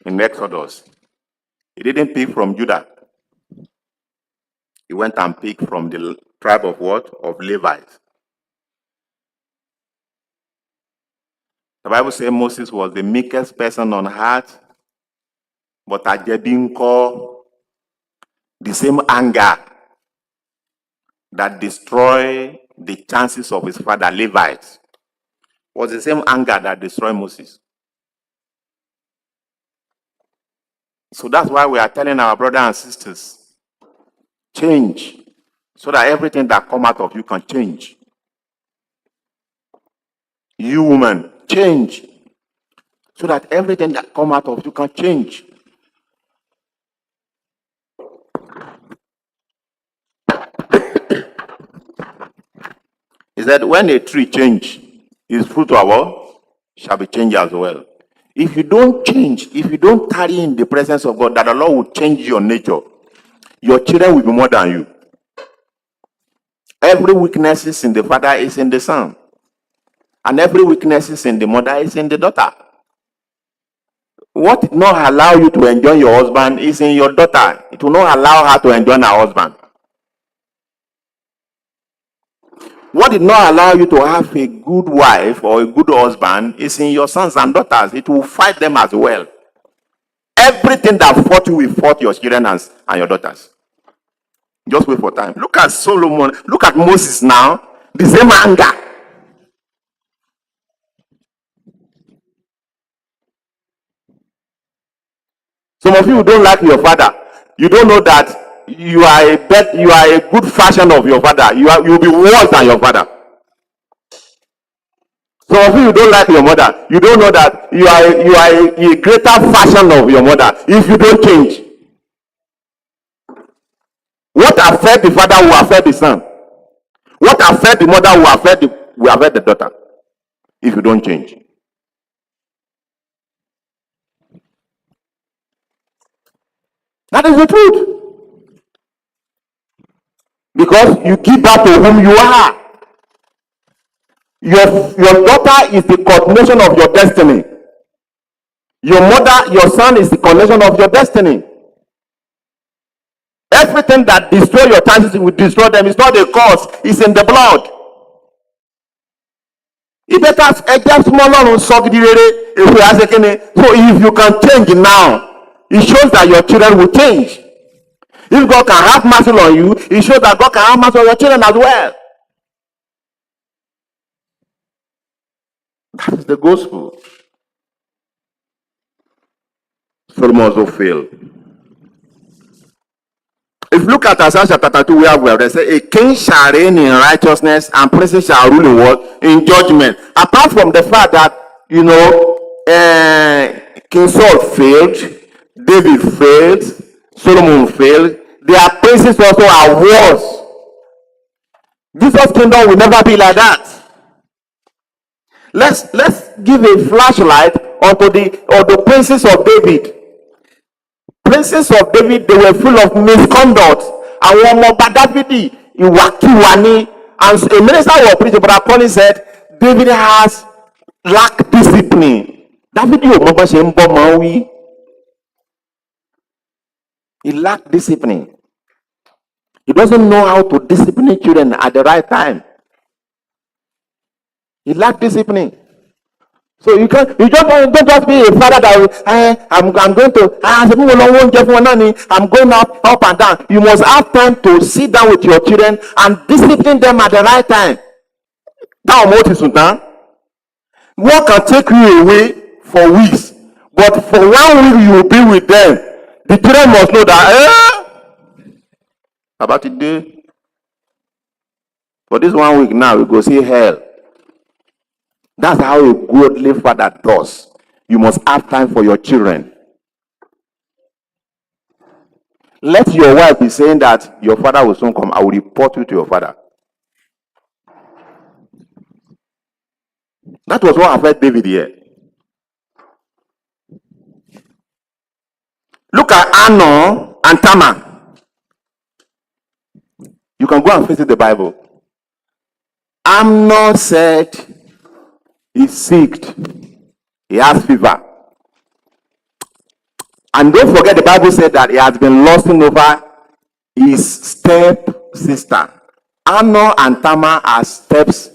in Exodus, he didn't pick from Judah. He went and picked from the tribe of what? Of Levites. The Bible says Moses was the meekest person on earth, but Ajebinko, the same anger that destroyed the chances of his father Levites, was the same anger that destroyed Moses. So that's why we are telling our brothers and sisters, change, so that everything that comes out of you can change. You woman, change, so that everything that comes out of you can change. He said, when a tree change, its fruit or what? Shall be changed as well. If you don't change, if you don't tarry in the presence of God, that the Lord will change your nature, your children will be more than you. Every weakness is in the father is in the son. And every weakness is in the mother is in the daughter. What did not allow you to enjoy your husband is in your daughter. It will not allow her to enjoy her husband. What did not allow you to have a good wife or a good husband is in your sons and daughters. It will fight them as well. Everything that fought you will fight your children and your daughters. Just wait for time. Look at Solomon. Look at Moses now. The same anger. Some of you don't like your father. You don't know that you are a good fashion of your father. You'll be worse than your father. Some of you don't like your mother. You don't know that you are a greater fashion of your mother if you don't change. What affect the father will affect the son. What affect the mother will affect the daughter if you don't change. That is the truth. Because you give birth to whom you are. Your daughter is the coordination of your destiny. Your mother, your son is the coordination of your destiny. Everything that destroys your chances will destroy them. It's not a cause, it's in the blood. So if you can change now, it shows that your children will change. If God can have mercy on you, it shows that God can have mercy on your children as well. That is the gospel. Solomon also failed. If you look at Isaiah chapter 32, where we have read, say, a king shall reign in righteousness and princes shall rule in what? In judgment. Apart from the fact that, King Saul failed, David failed, Solomon failed, their princes also are worse. Jesus' kingdom will never be like that. Let's give a flashlight onto the princes of David. Princes of David, they were full of misconduct. Àwọn ọmọ ọba Dáfídì ìwàkiwà ni, and a minister was preaching, but Connie said David has lack discipline. Dáfídì ò mọ bá ṣe ń bọ́ mọ́ wí. He lacked discipline. He doesn't know how to discipline children at the right time. He lacked discipline. So you just don't just be a father that I'm going to I'm going up and down. You must have time to sit down with your children and discipline them at the right time. That work can take you away for weeks, but for 1 week you will be with them. The children must know that about it day. For this 1 week now, we go see hell. That's how a godly father does. You must have time for your children. Let your wife be saying that your father will soon come. I will report you to your father. That was what affected David here. Look at Amnon and Tamar. You can go and visit the Bible. Amnon said he's sick. He has fever. And don't forget, the Bible said that he has been lusting over his step sister. Amnon and Tamar are steps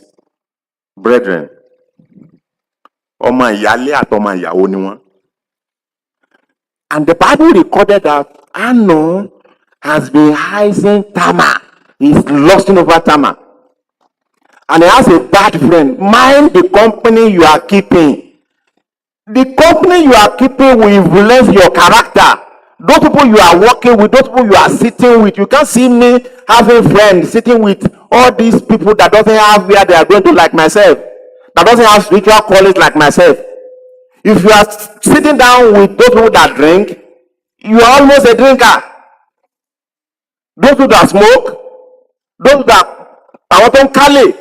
brethren. And the Bible recorded that Amnon has been hiding Tamar. He's lusting over Tamar. And he has a bad friend. Mind the company you are keeping. The company you are keeping will influence your character. Those people you are working with, those people you are sitting with. You can't see me having friends sitting with all these people that doesn't have where they are going to, like myself. That doesn't have spiritual qualities like myself. If you are sitting down with those people that drink, you are almost a drinker. Those people that smoke, those that are often Kali.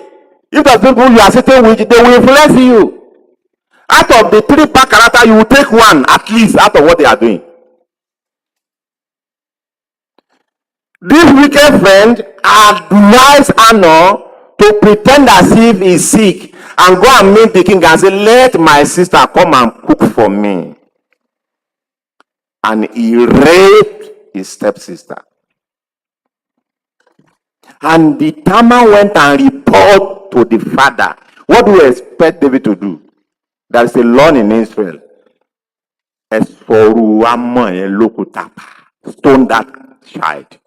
If the people you are sitting with, they will influence you. Out of the 3 bad character, you will take one at least out of what they are doing. This wicked friend advised Amnon to pretend as if he's sick and go and meet the king and say, let my sister come and cook for me. And he raped his stepsister. And the Tamar went and reported to the father. What do you expect David to do? There is a law in Israel. Stone that child.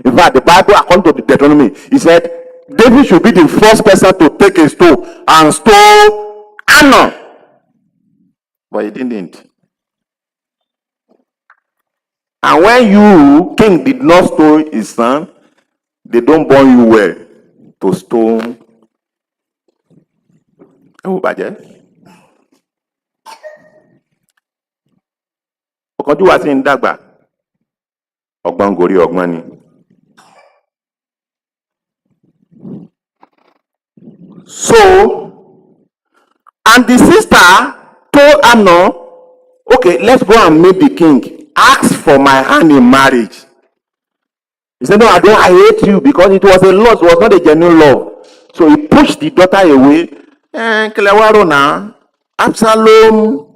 In fact, the Bible, according to the Deuteronomy, he said David should be the first person to take a stone and stone Amnon. But he didn't. And when you, king, did not stone his son, they don't born you well to stone. Ọkọ̀jú wa ti ń dàgbà, ọgbọ́n gorí ọgbọ́n ni. So, and the sister told Amnon, okay, let's go and meet the king. Ask for my hand in marriage. He said, no, I hate you, because it was a love, it was not a genuine love. So he pushed the daughter away. Absalom.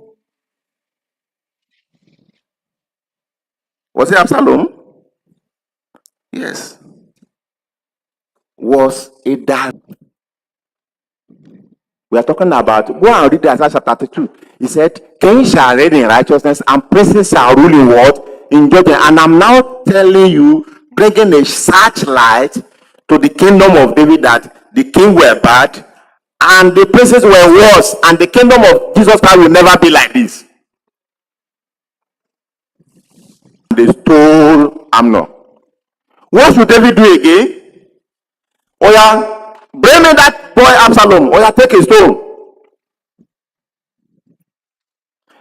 Was it Absalom? Yes. Was a dad. We are talking about, go and read Isaiah chapter 32. He said, kings shall reign in righteousness and princes shall rule in what? In judgment. And I'm now telling you, bringing a searchlight to the kingdom of David, that the king were bad and the princes were worse, and the kingdom of Jesus Christ will never be like this. They stole Amnon. What should David do again? Oh yeah, bring me that boy Absalom. Oh yeah, take a stone.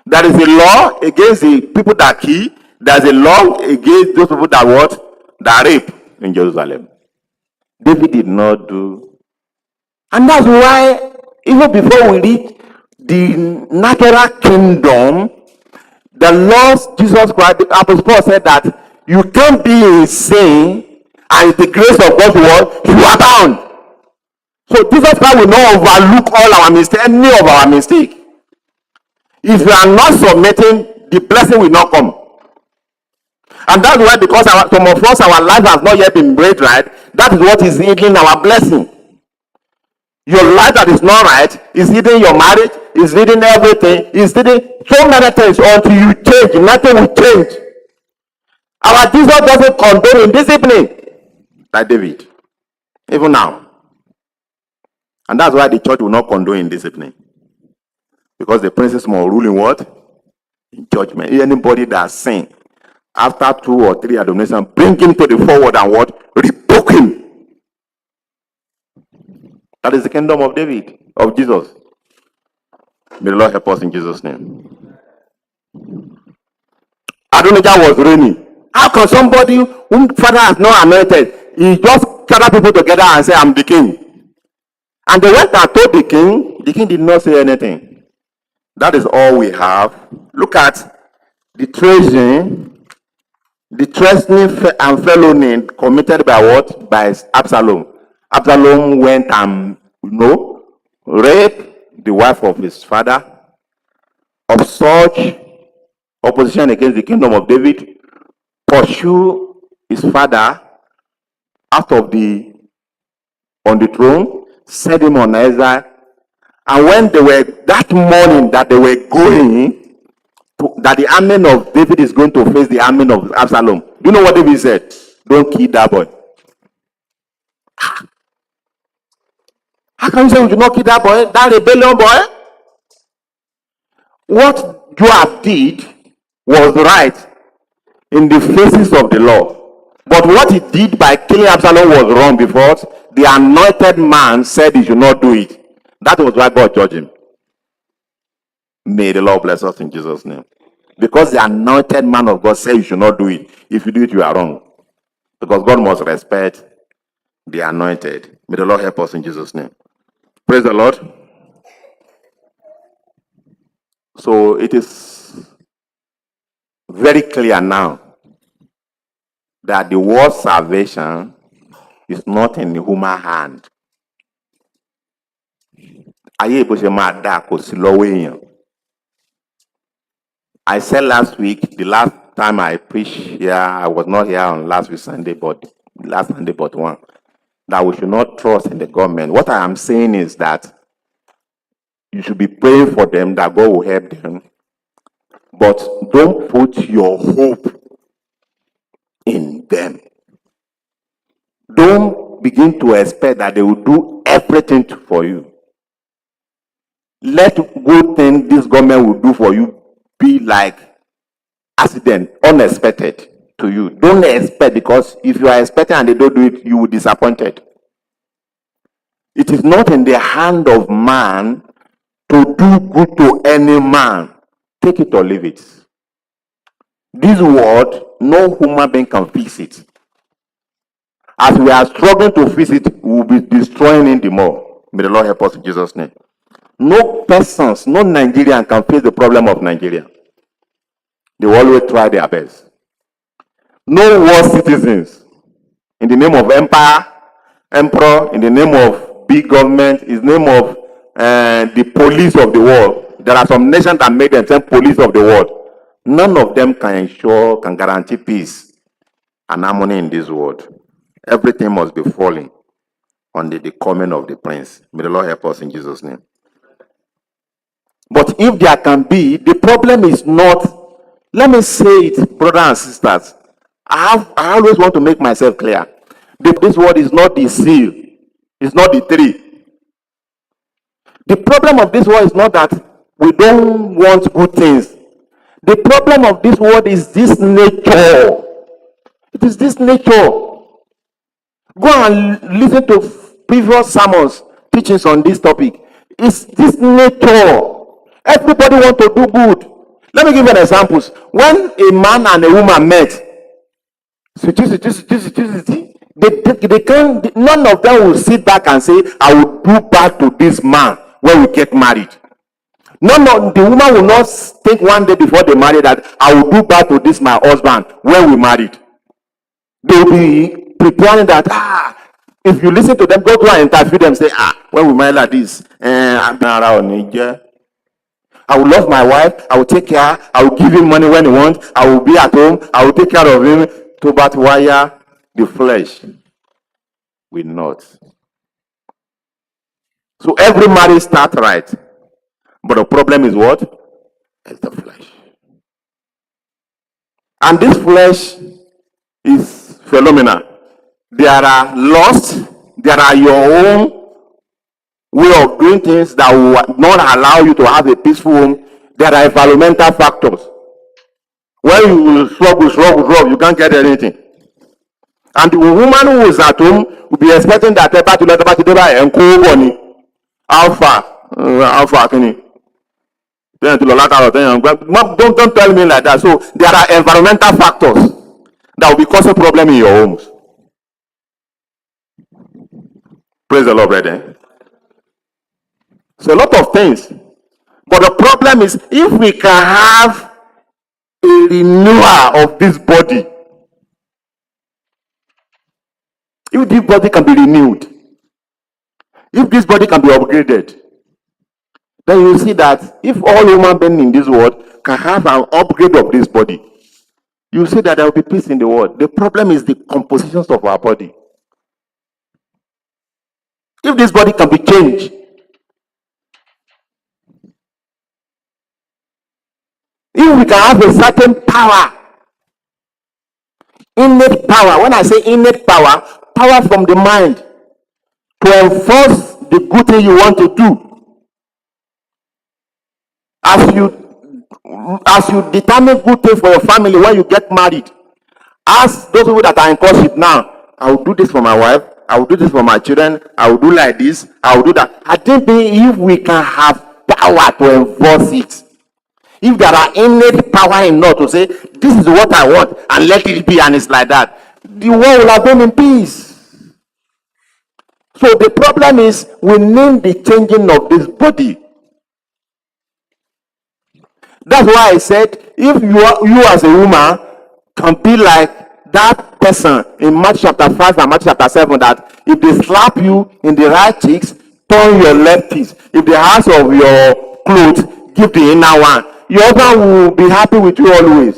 There is a law against the people that kill. There is a law against those people that what? That rape in Jerusalem. David did not do. And that's why, even before we reach the natural kingdom, the Lord Jesus Christ, the Apostle Paul said that you can't be insane and the grace of God will abound. So Jesus Christ will not overlook all our mistakes, any of our mistakes. If you are not submitting, the blessing will not come. And that's why, because some of us, our life has not yet been made right, that is what is hindering our blessing. Your life that is not right is hindering your marriage, is hindering everything, is hindering so many things until you change. Nothing will change. Our Jesus doesn't condone indiscipline like David, even now. And that's why the church will not condone indiscipline. Because the princes must rule in what? In judgment. Anybody that sin after 2 or 3 admonitions, bring him to the forward and what? Rebuke him. That is the kingdom of David, of Jesus. May the Lord help us in Jesus' name. Adonijah was reigning. How can somebody whom Father has not anointed, he just gather people together and say, I'm the king? And they went and told the king did not say anything. That is all we have. Look at the treason and felony committed by what? By Absalom. Absalom went and, raped the wife of his father. Of such opposition against the kingdom of David, pursue his father out of on the throne, set him on exile. And when they were, that morning that they were going, that the army of David is going to face the army of Absalom, do you know what David said? Don't kill that boy. How can you say we do not kill that boy? That rebellion boy? What Joab did was right in the faces of the law. But what he did by killing Absalom was wrong, because the anointed man said he should not do it. That was why God judged him. May the Lord bless us in Jesus' name. Because the anointed man of God said you should not do it. If you do it, you are wrong. Because God must respect the anointed. May the Lord help us in Jesus' name. Praise the Lord. So it is very clear now that the word salvation is not in the human hand. I said last week, the last time I preached here, I was not here on last Sunday, but one, that we should not trust in the government. What I am saying is that you should be praying for them, that God will help them, but don't put your hope in them. Don't begin to expect that they will do everything for you. Let good thing this government will do for you be like accident, unexpected to you. Don't expect, because if you are expecting and they don't do it, you will be disappointed. It is not in the hand of man to do good to any man. Take it or leave it. This world, no human being can fix it. As we are struggling to fix it, we will be destroying it the more. May the Lord help us in Jesus' name. No persons, no Nigerian can face the problem of Nigeria. They will always try their best. No world citizens, in the name of empire, emperor, in the name of big government, in the name of the police of the world. There are some nations that make themselves police of the world. None of them can guarantee peace and harmony in this world. Everything must be falling under the coming of the prince. May the Lord help us in Jesus' name. But if there can be, the problem is not, let me say it, brothers and sisters, I always want to make myself clear. This word is not the seal, it's not the tree. The problem of this world is not that we don't want good things. The problem of this world is this nature. It is this nature. Go and listen to previous sermons, teachings on this topic. It's this nature. Everybody wants to do good. Let me give you an example. When a man and a woman met, they can't, none of them will sit back and say, I will do bad to this man when we get married. The woman will not think one day before they marry that I will do bad to this my husband when we married. They will be preparing that, if you listen to them, go and interview them, say, when we marry like this, I will love my wife. I will take care. I will give him money when he wants. I will be at home. I will take care of him. To but wire the flesh will not. So every marriage starts right. But the problem is what? It's the flesh. And this flesh is phenomenal. There are lusts. There are your own way of doing things that will not allow you to have a peaceful home. There are environmental factors. When you will struggle, you can't get anything. And the woman who is at home will be expecting that alpha, can you? Don't tell me like that. So there are environmental factors that will be causing problem in your homes. Praise the Lord, brethren. So a lot of things. But the problem is, if we can have a renewal of this body, if this body can be renewed, if this body can be upgraded, then you see that if all human beings in this world can have an upgrade of this body, you see that there will be peace in the world. The problem is the compositions of our body. If this body can be changed, if we can have a certain power, innate power. When I say innate power, power from the mind to enforce the good thing you want to do. As you determine good thing for your family when you get married, ask those people that are in courtship now. I will do this for my wife. I will do this for my children. I will do like this. I will do that. I think if we can have power to enforce it, if there are innate power enough to say this is what I want and let it be, and it's like that, the world will have been in peace. So the problem is we need the changing of this body. That's why I said, if you as a woman can be like that person in Matthew chapter 5 and Matthew chapter 7, that if they slap you in the right cheeks, turn your left cheeks. If they ask of your clothes, give the inner one. Your husband will be happy with you always.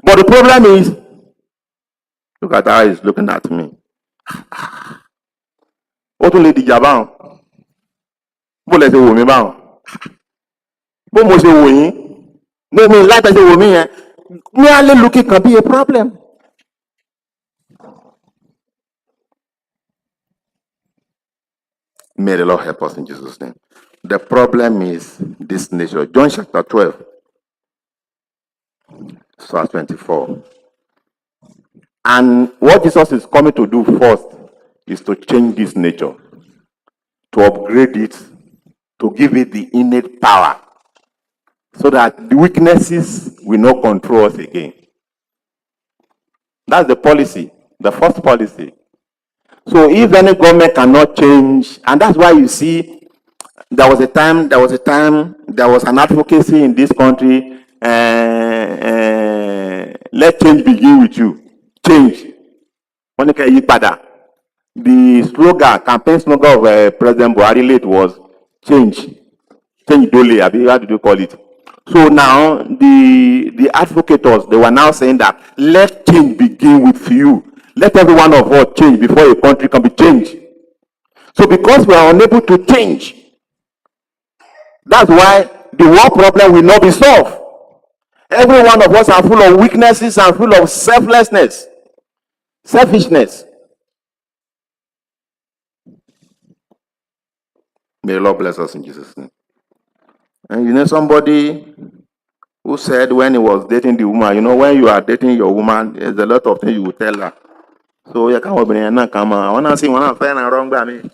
But the problem is, look at how he's looking at me. What will lady Jaban? Bó lẹ ṣe wò mí báwọn? Bó mo ṣe wò yín? Mo mi láti ṣe wò mí yẹn. Merely looking can be a problem. May the Lord help us in Jesus' name. The problem is this nature. John chapter 12, verse 24. And what Jesus is coming to do first is to change this nature, to upgrade it, to give it the innate power, so that the weaknesses will not control us again. That's the policy, the first policy. So if any government cannot change, and that's why you see there was an advocacy in this country, let change begin with you. Change. The campaign slogan of President Buhari late was change. Change dole, how did you call it? So now the advocates, they were now saying that let change begin with you. Let every one of us change before a country can be changed. So because we are unable to change, that's why the world problem will not be solved. Every one of us are full of weaknesses and full of selflessness, selfishness. May the Lord bless us in Jesus' name. And somebody who said when he was dating the woman, when you are dating your woman, there's a lot of things you will tell her. So you can't come. I want to see one friend wrong by me.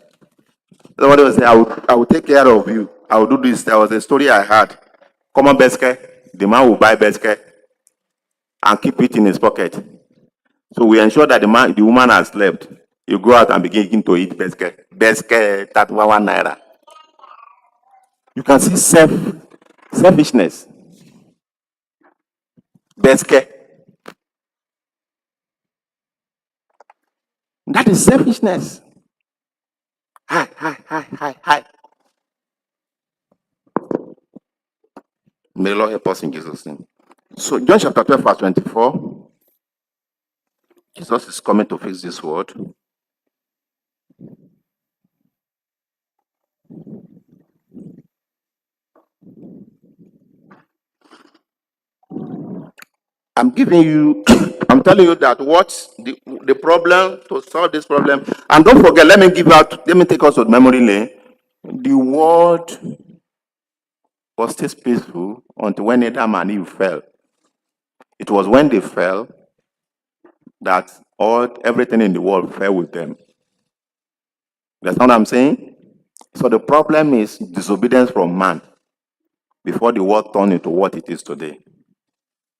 Somebody will say, I will take care of you. I will do this. There was a story I had. Come on, Beske. The man will buy Beske and keep it in his pocket. So we ensure that the woman has slept. You go out and begin to eat Beske. Beske, that 1 naira. You can see selfishness. Beske. That is selfishness. Hi. May the Lord help us in Jesus' name. So, John chapter 12, verse 24, Jesus is coming to fix this world. I'm giving you, I'm telling you that what's the problem to solve this problem. And don't forget, let me take us to memory lane. The world was still peaceful until when Adam and Eve fell. It was when they fell that everything in the world fell with them. That's what I'm saying? So the problem is disobedience from man before the world turned into what it is today.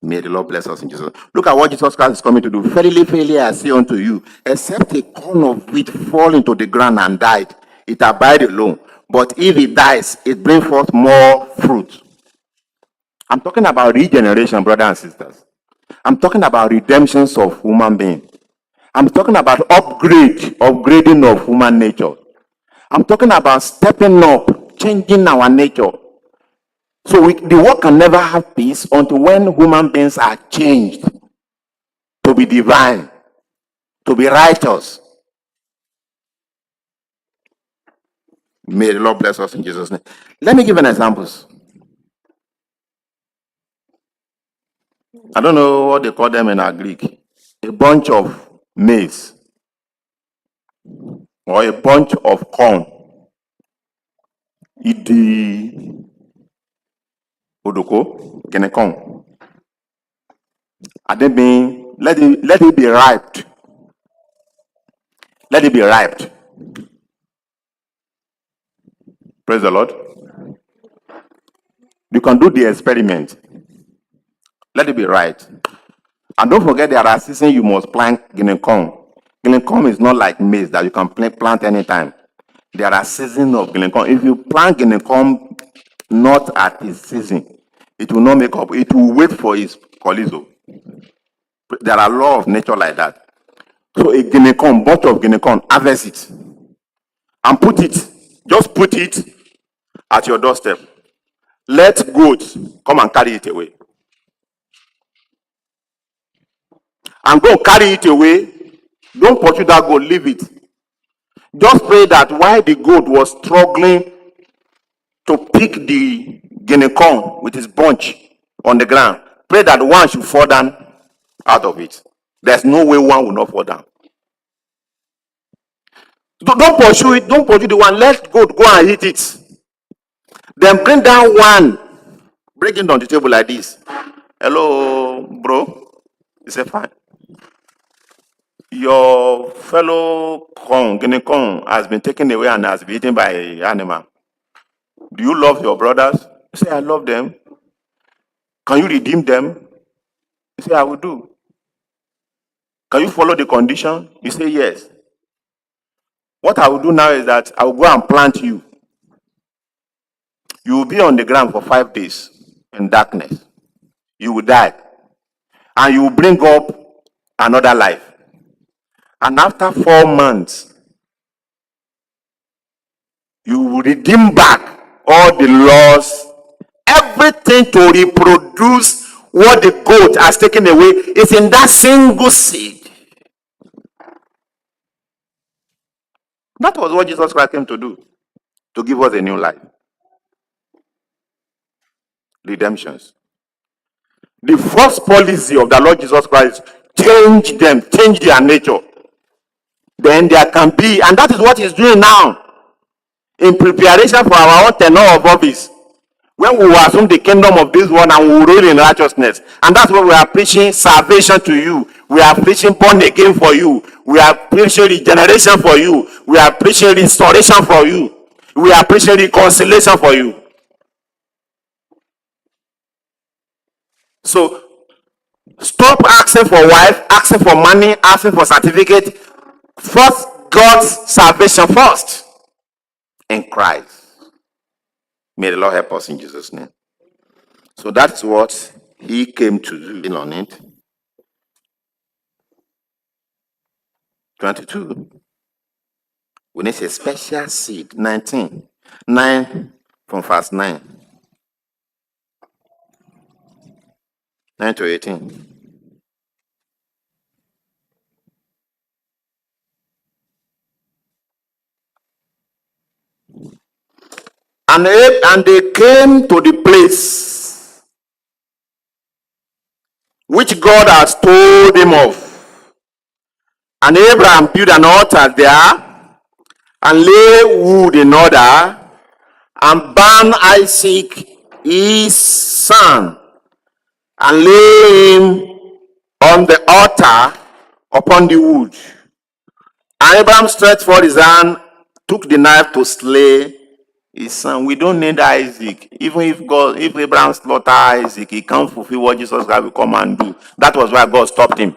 May the Lord bless us in Jesus. Look at what Jesus Christ is coming to do. Verily, verily, I say unto you, except a corn of wheat fall into the ground and died, it abide alone. But if it dies, it brings forth more fruit. I'm talking about regeneration, brothers and sisters. I'm talking about redemptions of human beings. I'm talking about upgrading of human nature. I'm talking about stepping up, changing our nature. So the world can never have peace until when human beings are changed to be divine, to be righteous. May the Lord bless us in Jesus' name. Let me give an examples. I don't know what they call them in our Greek. A bunch of maize or a bunch of corn. Idi odoko, genekon. And then let it be ripe. Let it be ripe. Praise the Lord. You can do the experiment. Let it be right. And don't forget there are seasons you must plant guinea corn. Guinea corn is not like maize that you can plant anytime. There are seasons of guinea corn. If you plant guinea corn not at its season, it will not make up. It will wait for its colizo. There are laws of nature like that. So a guinea corn, bunch of guinea corn, harvest it and put it. Just put it at your doorstep. Let goats come and carry it away. And go carry it away. Don't pursue that goat, leave it. Just pray that while the goat was struggling to pick the guinea corn with his bunch on the ground, pray that one should fall down out of it. There's no way one will not fall down. Don't pursue it. Don't pursue the one. Let goat go and eat it. Then bring down one. Bring it on the table like this. Hello, bro. He said, fine. Your fellow guinea corn has been taken away and has been eaten by an animal. Do you love your brothers? You say, I love them. Can you redeem them? You say, I will do. Can you follow the condition? You say, yes. What I will do now is that I will go and plant you. You will be on the ground for 5 days in darkness. You will die. And you will bring up another life. And after 4 months, you will redeem back all the laws, everything to reproduce what the goat has taken away is in that single seed. That was what Jesus Christ came to do, to give us a new life. Redemptions. The first policy of the Lord Jesus Christ, change them, change their nature. Then there can be, and that is what he's doing now, in preparation for our own tenure of office. When we will assume the kingdom of this world and we will rule in righteousness. And that's why we are preaching salvation to you. We are preaching born again for you. We are preaching regeneration for you. We are preaching restoration for you. We are preaching reconciliation for you. So stop asking for wife, asking for money, asking for certificate. First, God's salvation first in Christ. May the Lord help us in Jesus' name. So that's what he came to do on it. 22. We need a special seed. 19. 9 from verse 9. 9 to 18. And they came to the place which God has told him of. And Abraham built an altar there, and lay wood in order, and burned Isaac his son, and lay him on the altar upon the wood. And Abraham stretched forth his hand, took the knife to slay his son. We don't need Isaac. Even if Abraham slaughtered Isaac, he can't fulfill what Jesus Christ will come and do. That was why God stopped him.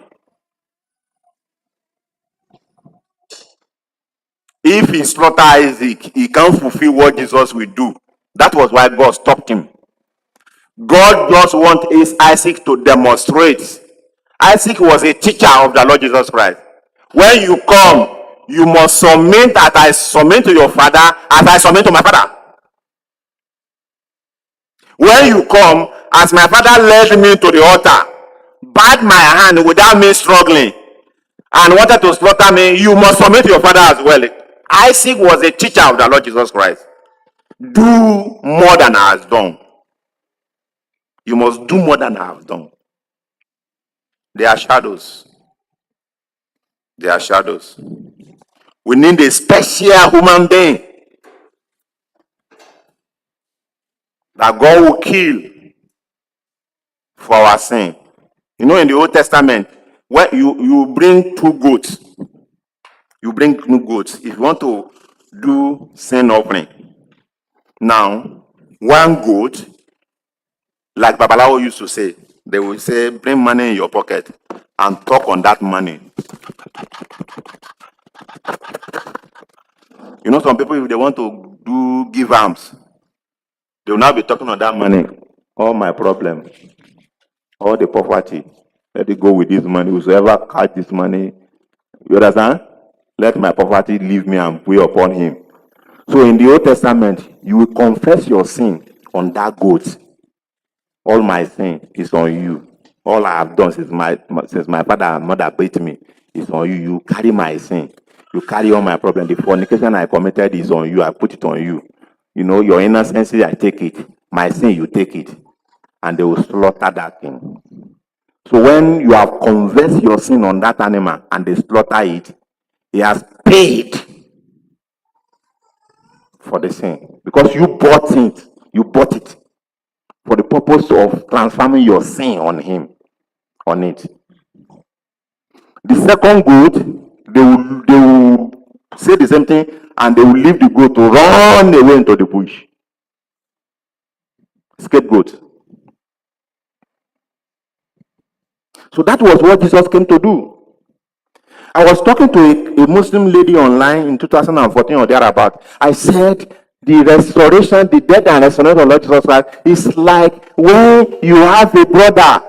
If he slaughtered Isaac, he can't fulfill what Jesus will do. That was why God stopped him. God just wants Isaac to demonstrate. Isaac was a teacher of the Lord Jesus Christ. When you come, you must submit that I submit to your father as I submit to my father. When you come, as my father led me to the altar, bowed my hand without me struggling, and wanted to slaughter me, you must submit to your father as well. Isaac was a teacher of the Lord Jesus Christ. Do more than I have done. You must do more than I have done. They are shadows. They are shadows. We need a special human being that God will kill for our sin. You know, in the Old Testament, when you bring two goats, if you want to do sin offering. Now, one goat, like Babalawo used to say, they will say, bring money in your pocket and talk on that money. You know, some people, if they want to give alms, they will now be talking on that money. All my problem, all the poverty, let it go with this money. Whosoever catch this money, you understand? Let my poverty leave me and pray upon him. So in the Old Testament, you will confess your sin on that goat. All my sin is on you. All I have done since my father and mother beat me is on you. You carry my sin. You carry all my problem. The fornication I committed is on you. I put it on you. You know, your innocence, I take it. My sin, you take it. And they will slaughter that thing. So when you have confessed your sin on that animal and they slaughter it, he has paid for the sin. Because you bought it. You bought it for the purpose of transforming your sin on him, on it. The second goat, they will say the same thing, and they will leave the goat to run away into the bush. Scapegoat. So that was what Jesus came to do. I was talking to a Muslim lady online in 2014 or thereabout. I said, the restoration, the death and restoration of Lord Jesus Christ is like when you have a brother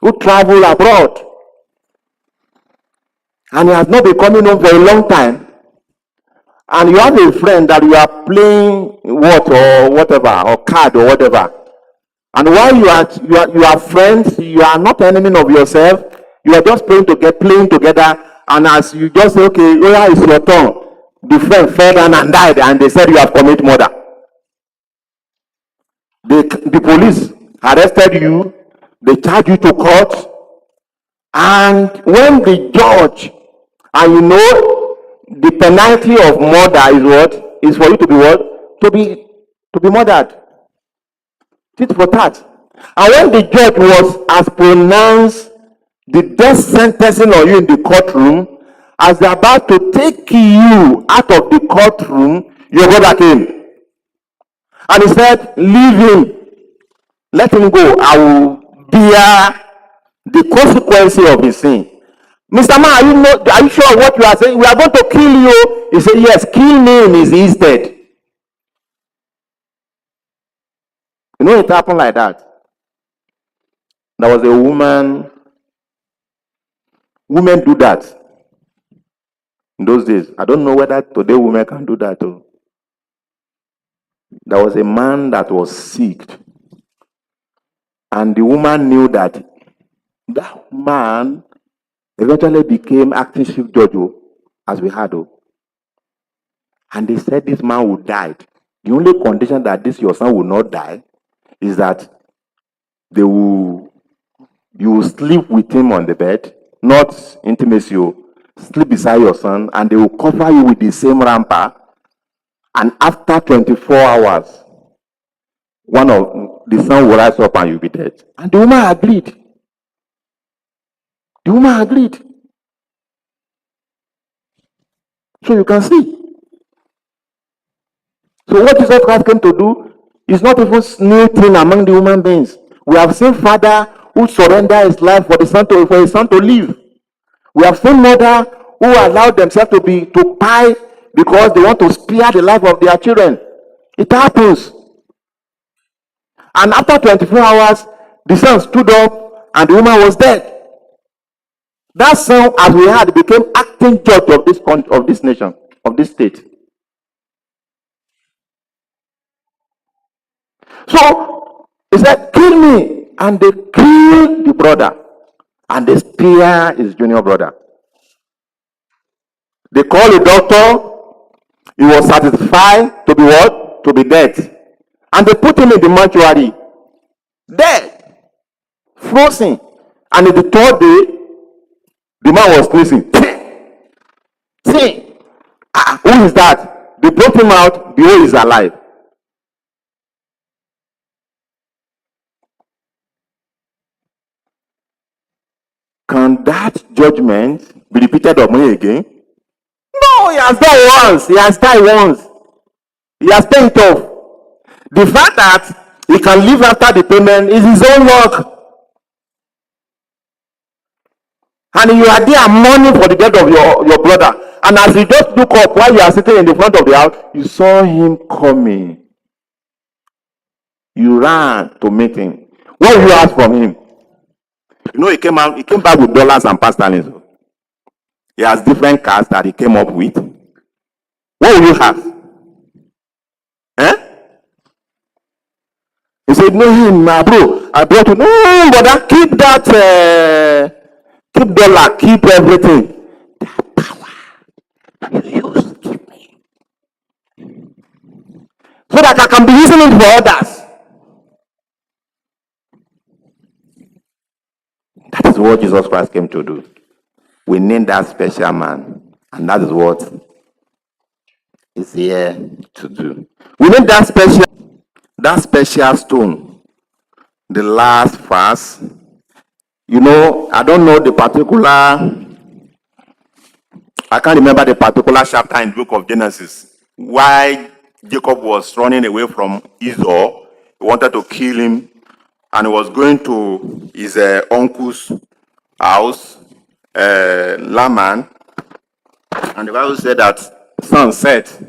who travel abroad and he has not been coming home for a long time, and you have a friend that you are playing what or whatever, or card or whatever, and while you are friends, you are not enemy of yourself, you are just playing together, and as you just say, okay, where is your turn, the friend fell down and died, and they said you have committed murder. The police arrested you, they charged you to court, and when the judge, and you know, the penalty of murder is what? Is for you to be what? To be murdered. Tit for tat. And when the judge has pronounced the death sentencing on you in the courtroom, as they're about to take you out of the courtroom, your brother came. And he said, leave him. Let him go. I will bear the consequence of his sin. Mr. Man, are you sure what you are saying? We are going to kill you. He said, yes, kill me in his stead. You know, it happened like that. There was a woman. Women do that in those days. I don't know whether today women can do that too. There was a man that was sick, and the woman knew that That man eventually became acting chief judge, as we had. And they said this man would die. The only condition that this your son will not die is that you will sleep with him on the bed, not intimacy. Sleep beside your son, and they will cover you with the same wrapper. And after 24 hours, one of the son will rise up and you'll be dead. And the woman agreed. The woman agreed. So you can see. So what Jesus Christ came to do is not even new thing among the human beings. We have seen father who surrendered his life for his son to live. We have seen mother who allowed themselves to pie because they want to spare the life of their children. It happens. And after 24 hours, the son stood up and the woman was dead. That son, as we had, became acting judge of this nation, of this state. So he said, kill me. And they killed the brother. And they spear his junior brother. They called the doctor. He was satisfied to be what? To be dead. And they put him in the mortuary. Dead. Frozen. And in the third day, the man was sneezing. See, who is that? They brought him out. Behold, he's alive. Can that judgment be repeated on me again? No, he has done once. He has died once. He has paid it off. The fact that he can live after the payment is his own work. And you are there mourning for the death of your brother. And as you just look up while you are sitting in the front of the house, you saw him coming. You ran to meet him. What did you ask from him? You know, he came back with dollars and pound sterling. He has different cars that he came up with. What will you have? He said, no, my bro, I brought you. No, brother, keep that, keep dollar, keep everything. That power you use, keep me. So that I can be using it for others. That is what Jesus Christ came to do. We need that special man. And that is what is here to do. We need that special stone. The last verse. You know, I don't know the particular, I can't remember the particular chapter in the book of Genesis. Why Jacob was running away from Esau. He wanted to kill him. And he was going to his uncle's house, Laman. And the Bible said that sun set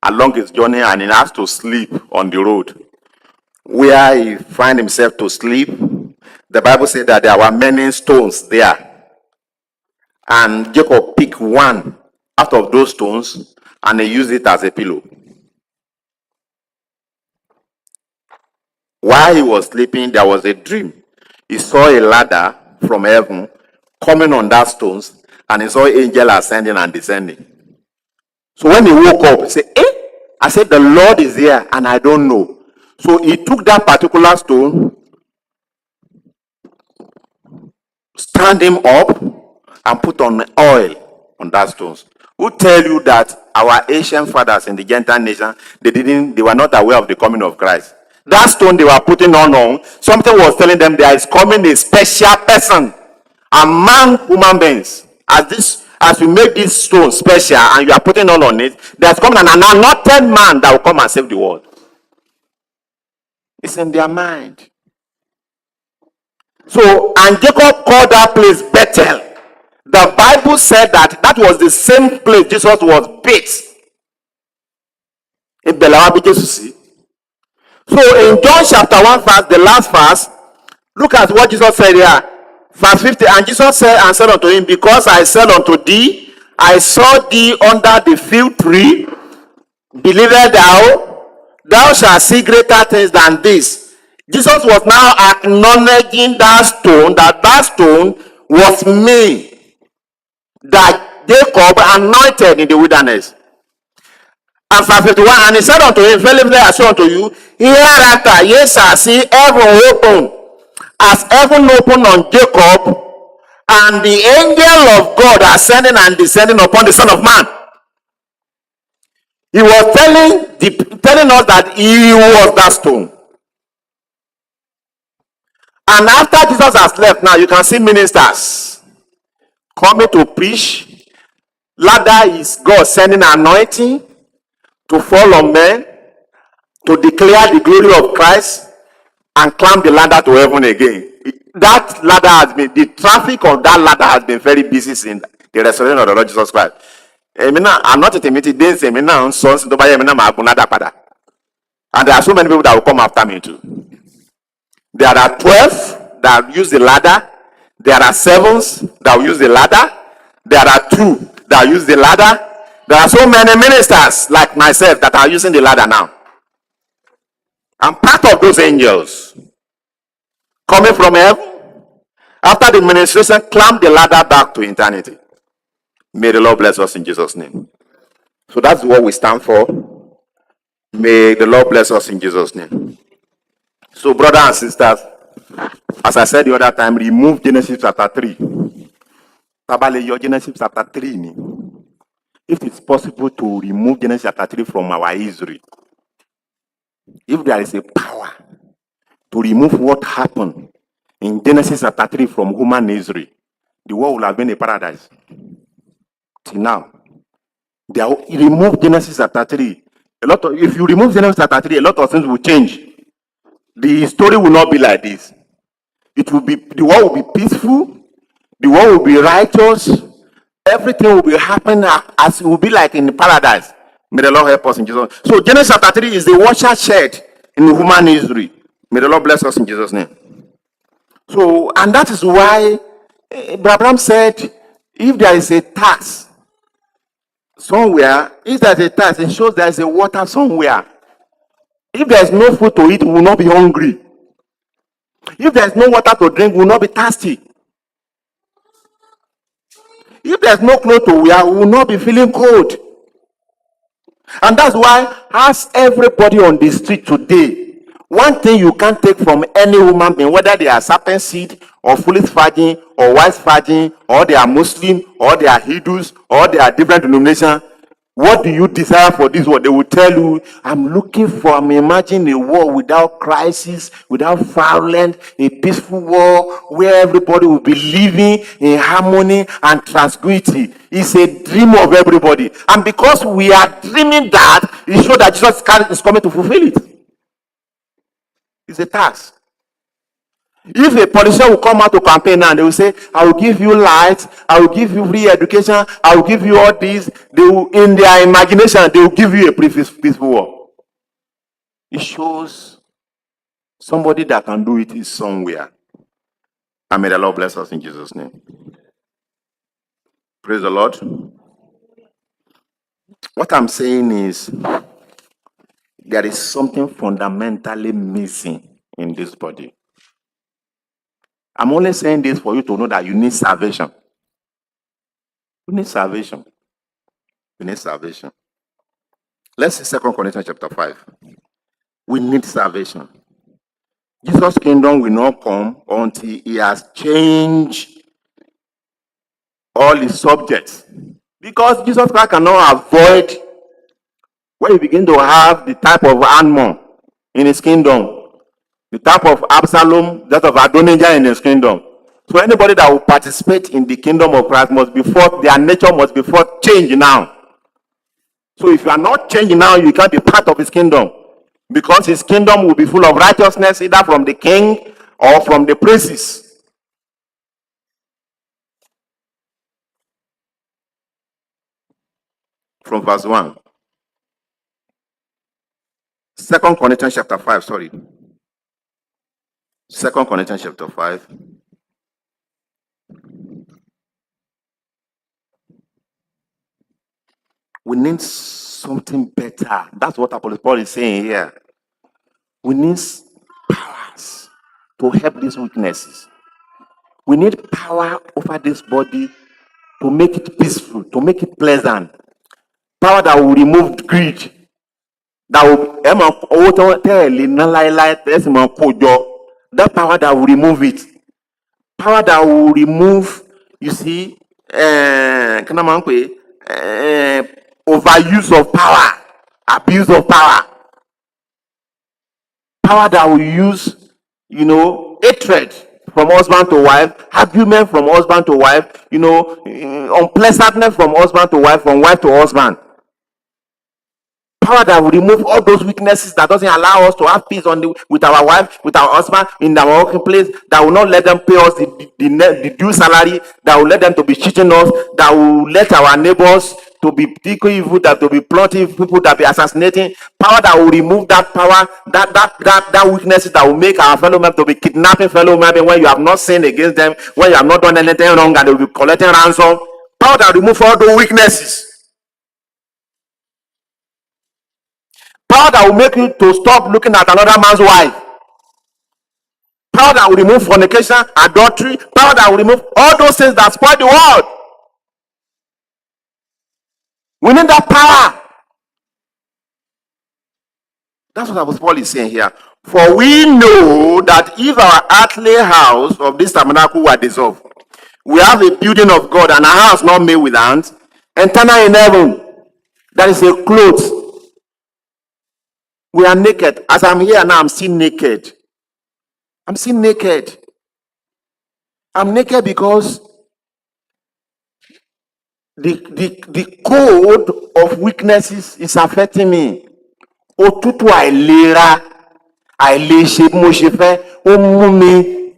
along his journey and he has to sleep on the road. Where he find himself to sleep, the Bible said that there were many stones there. And Jacob picked one out of those stones and he used it as a pillow. While he was sleeping, there was a dream. He saw a ladder from heaven coming on that stones, and he saw an angel ascending and descending. So when he woke up, he said, I said, the Lord is here, and I don't know. So he took that particular stone, stand him up, and put on oil on that stones. Who tell you that our ancient fathers in the Gentile nation, they were not aware of the coming of Christ? That stone they were putting on, something was telling them there is coming a special person among human beings. As you make this stone special and you are putting on it, there's coming an anointed man that will come and save the world. It's in their mind. So, and Jacob called that place Bethel. The Bible said that was the same place Jesus was beat. In Belawabi, Jesus. So in John chapter 1 verse, the last verse, look at what Jesus said here. Verse 50, and Jesus said and said unto him, because I said unto thee, I saw thee under the fig tree, believest thou shalt see greater things than this. Jesus was now acknowledging that stone was me, that Jacob anointed in the wilderness. And verse 51, and he said unto him, verily, verily, I say unto you, hereafter ye shall see heaven open, as heaven opened on Jacob, and the angel of God ascending and descending upon the Son of Man. He was telling us that he was that stone. And after Jesus has left, now you can see ministers coming to preach. Ladder is God sending anointing to fall on men, to declare the glory of Christ, and climb the ladder to heaven again. That ladder has been, the traffic of that ladder has been very busy since the resurrection of the Lord Jesus Christ. I'm not intimidated. And there are so many people that will come after me too. There are 12 that use the ladder. There are 7s that will use the ladder. There are 2 that use the ladder. There are so many ministers like myself that are using the ladder now. I'm part of those angels coming from heaven. After the ministration, climb the ladder back to eternity. May the Lord bless us in Jesus' name. So that's what we stand for. May the Lord bless us in Jesus' name. So, brothers and sisters, as I said the other time, remove Genesis chapter 3. Genesis chapter 3. If it's possible to remove Genesis chapter 3 from our history, if there is a power to remove what happened in Genesis chapter 3 from human history, the world will have been a paradise. Till now, remove Genesis chapter 3. If you remove Genesis chapter 3, a lot of things will change. The story will not be like this. It will be, the world will be peaceful, the world will be righteous, everything will be happening as it will be like in the paradise. May the Lord help us in Jesus' name. So Genesis chapter 3 is the watershed in human history. May the Lord bless us in Jesus' name. So, and that is why Abraham said, if there is a tax somewhere, if there is a tax, it shows there is a water somewhere. If there is no food to eat, we will not be hungry. If there is no water to drink, we will not be thirsty. If there's no clothes to wear, we will not be feeling cold. And that's why, ask everybody on the street today, one thing you can't take from any human being, whether they are serpent seed, or foolish virgin, or wise virgin, or they are Muslim, or they are Hindus, or they are different denominations. What do you desire for this world? They will tell you, I'm imagining a world without crisis, without violence, a peaceful world where everybody will be living in harmony and tranquility. It's a dream of everybody. And because we are dreaming that, it shows that Jesus is coming to fulfill it. It's a task. If a politician will come out to campaign now and they will say, I will give you light, I will give you free education, I will give you all this, they will, in their imagination, they will give you a peaceful world. It shows somebody that can do it is somewhere. And may the Lord bless us in Jesus' name. Praise the Lord. What I'm saying is, there is something fundamentally missing in this body. I'm only saying this for you to know that you need salvation. You need salvation. You need salvation. Let's see 2 Corinthians chapter 5. We need salvation. Jesus' kingdom will not come until he has changed all his subjects. Because Jesus Christ cannot avoid when you begin to have the type of Amnon in his kingdom, the type of Absalom, that of Adonijah in his kingdom. So anybody that will participate in the kingdom of Christ must be forth, their nature must be forth changed now. So if you are not changing now, you can't be part of his kingdom. Because his kingdom will be full of righteousness, either from the king or from the princes. From verse 1. 2 Corinthians chapter 5, sorry. 2 Corinthians chapter 5. We need something better. That's what Apostle Paul is saying here. We need powers. to help these weaknesses. We need power over this body to make it peaceful, to make it pleasant. Power that will remove greed. That will that power that will remove it. Power that will remove, you see, overuse of power, abuse of power. Power that will use, hatred from husband to wife, argument from husband to wife, unpleasantness from husband to wife, from wife to husband. Power that will remove all those weaknesses that doesn't allow us to have peace with our wife, with our husband, in our working place, that will not let them pay us the due salary, that will let them to be cheating us, that will let our neighbors to be thinking evil, that to be plotting, people that be assassinating. Power that will remove that power, that weaknesses that will make our fellow men to be kidnapping fellow men when you have not sinned against them, when you have not done anything wrong, and they will be collecting ransom. Power that will remove all those weaknesses. Power that will make you to stop looking at another man's wife. Power that will remove fornication, adultery. Power that will remove all those things that spoil the world. We need that power. That's what Apostle Paul is saying here. For we know that if our earthly house of this tabernacle were dissolved, we have a building of God and a house not made with hands, eternal in heaven. That is a clothes. We are naked. As I'm here now, I'm still naked. I'm still naked. I'm naked because the code of weaknesses is affecting me. Òtútù àìlera, àìlèṣe bí mo ṣe fẹ́, ó mú mi.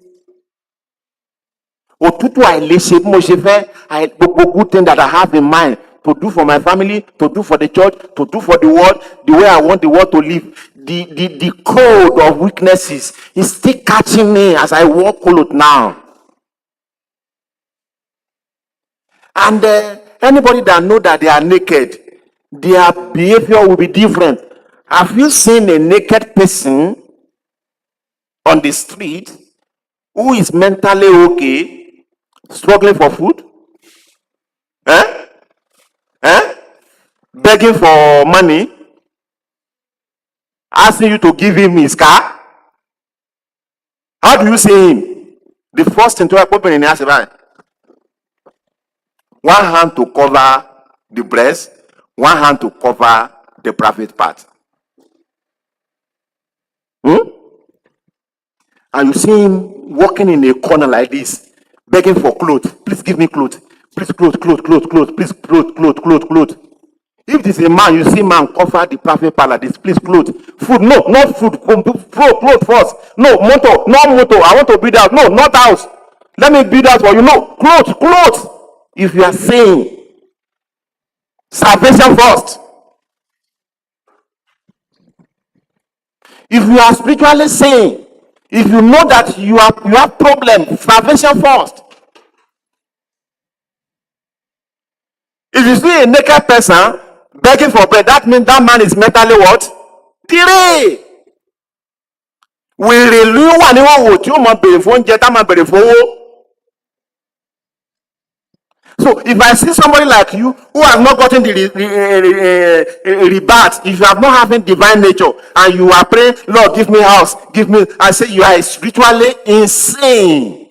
Òtútù àìlèṣe bí mo ṣe fẹ́, gbogbo good thing that I have in mind to do for my family, to do for the church, to do for the world, the way I want the world to live. The code of weaknesses is still catching me as I walk clothed now. And anybody that know that they are naked, their behavior will be different. Have you seen a naked person on the street who is mentally okay, struggling for food? Eh? Eh? Begging for money? Asking you to give him his car? How do you see him? The first thing to open in the one hand to cover the breast, one hand to cover the private part. And you see him walking in a corner like this, begging for clothes. Please give me clothes. Please clothes. Please clothes. If this is a man, you see man cover the private part like this. Please clothes. Food, no, not food. Clothes first. No, motor, no motor. I want to build house. No, not house. Let me build house for you. No, clothes. If you are saying salvation first. If you are spiritually saying, if you know that you have problem, salvation first. If you see a naked person begging for bread, that means that man is mentally what? Tire. Wèrè ló wà níwọ̀n wò tí ó mọ bèrè fún oúnjẹ tá máa bèrè fún owó. So if I see somebody like you who has not gotten the rebirth, if you have not having divine nature and you are praying, Lord, give me house, give me, I say you are spiritually insane.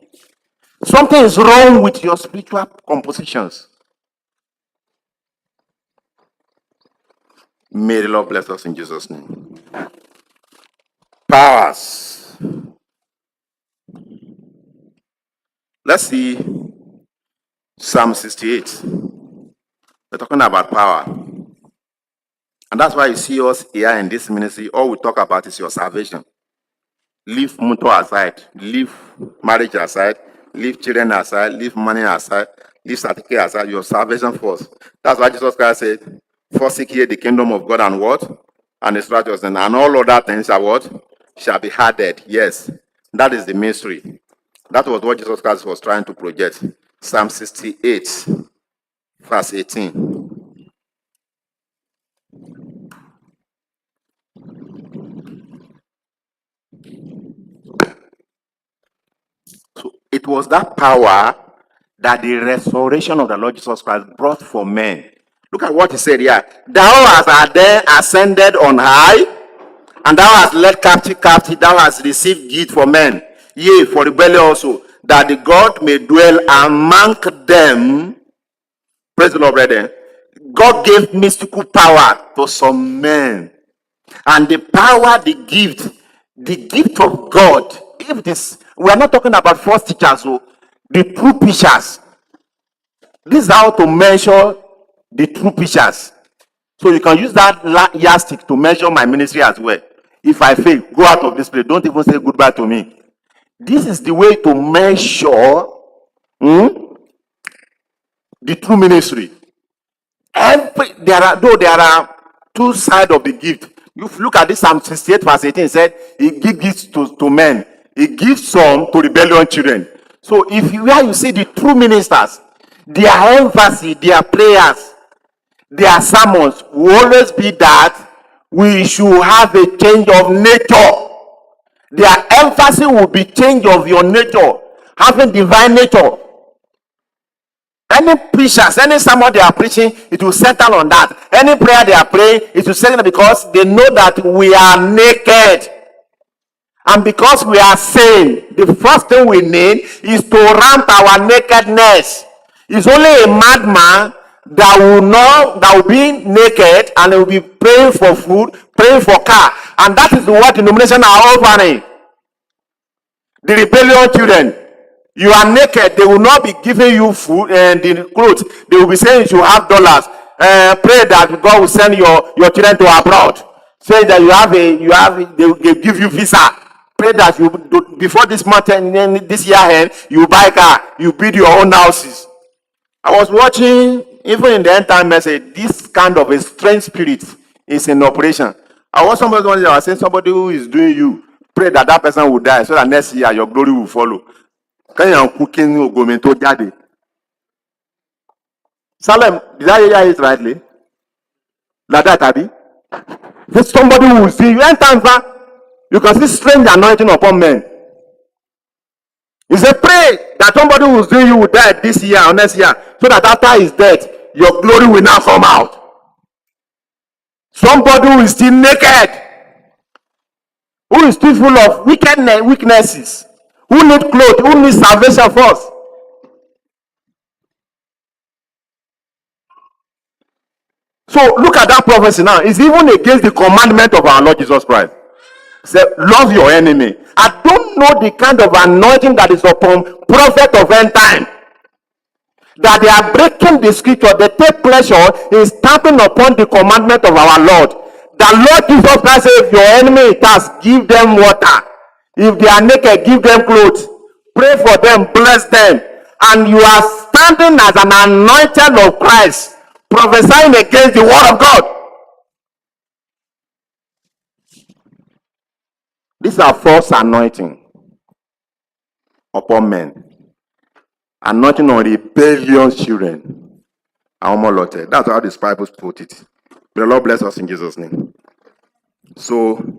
Something is wrong with your spiritual compositions. May the Lord bless us in Jesus' name. Powers. Let's see Psalm 68. We're talking about power. And that's why you see us here in this ministry. All we talk about is your salvation. Leave motor aside. Leave marriage aside. Leave children aside. Leave money aside. Leave certificate aside. Your salvation first. That's why Jesus Christ said, first seek ye the kingdom of God and what? And his righteousness. And all other things are what? Shall be added. Yes. That is the mystery. That was what Jesus Christ was trying to project. Psalm 68, verse 18. was that power that the resurrection of the Lord Jesus Christ brought for men. Look at what he said here. Thou hast then ascended on high, and thou hast led captive, thou hast received gift for men, yea, for rebellion also, that the God may dwell among them. Praise the Lord, brethren. God gave mystical power to some men. And the power, the gift of God, if this, we are not talking about false teachers, so the true preachers. This is how to measure the true preachers. So you can use that yardstick to measure my ministry as well. If I fail, go out of this place. Don't even say goodbye to me. This is the way to measure the true ministry. There are two sides of the gift. You look at this Psalm 68 verse 18, it said, he gives gifts to men. He gives some to rebellion children. So where you see the true ministers, their emphasis, their prayers, their sermons will always be that we should have a change of nature. Their emphasis will be change of your nature, having divine nature. Any preachers, any sermon they are preaching, it will center on that. Any prayer they are praying, it will center because they know that we are naked. And because we are saved, the first thing we need is to ramp our nakedness. It's only a madman that will be naked and will be praying for food, praying for car. And that is what denomination are offering. The rebellion children, you are naked, they will not be giving you food and the clothes. They will be saying you have dollars. Pray that God will send your children to abroad. Say that they will give you visa. Pray that you before this month this year end, you buy car, you build your own houses. I was watching, even in the end time message, this kind of a strange spirit is in operation. I was saying somebody who is doing you, pray that that person will die so that next year your glory will follow. Can you cooking ogomento daddy? Salem, did I hear it rightly? Like that, Abi? There's somebody who will see you. End time, you can see strange anointing upon men. He said, pray that somebody who is doing you will die this year or next year, so that after his death, your glory will now come out. Somebody who is still naked, who is still full of weaknesses, who need clothes, who needs salvation first. So look at that prophecy now. It's even against the commandment of our Lord Jesus Christ. Say, love your enemy. I don't know the kind of anointing that is upon prophet of end time. That they are breaking the scripture. They take pleasure in stamping upon the commandment of our Lord. The Lord Jesus Christ said, if your enemy is thirsty, give them water. If they are naked, give them clothes. Pray for them, bless them. And you are standing as an anointed of Christ, prophesying against the word of God. These are false anointing upon men. Anointing on rebellious children. That's how the disciples put it. May the Lord bless us in Jesus' name. So,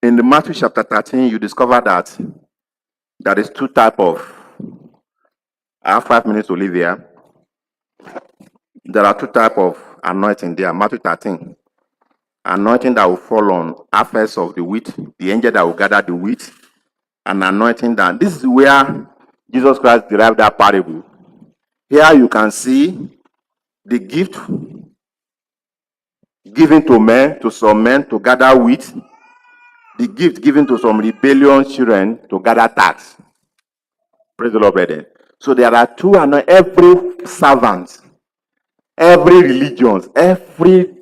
in the Matthew chapter 13, you discover that there is two types of. I have 5 minutes to leave here. There are two types of anointing there. Matthew 13. Anointing that will fall on affairs of the wheat, the angel that will gather the wheat, and anointing that. This is where Jesus Christ derived that parable. Here you can see the gift given to men, to some men to gather wheat, the gift given to some rebellious children to gather tax. Praise the Lord, brethren. So there are two, and every servant, every religion, every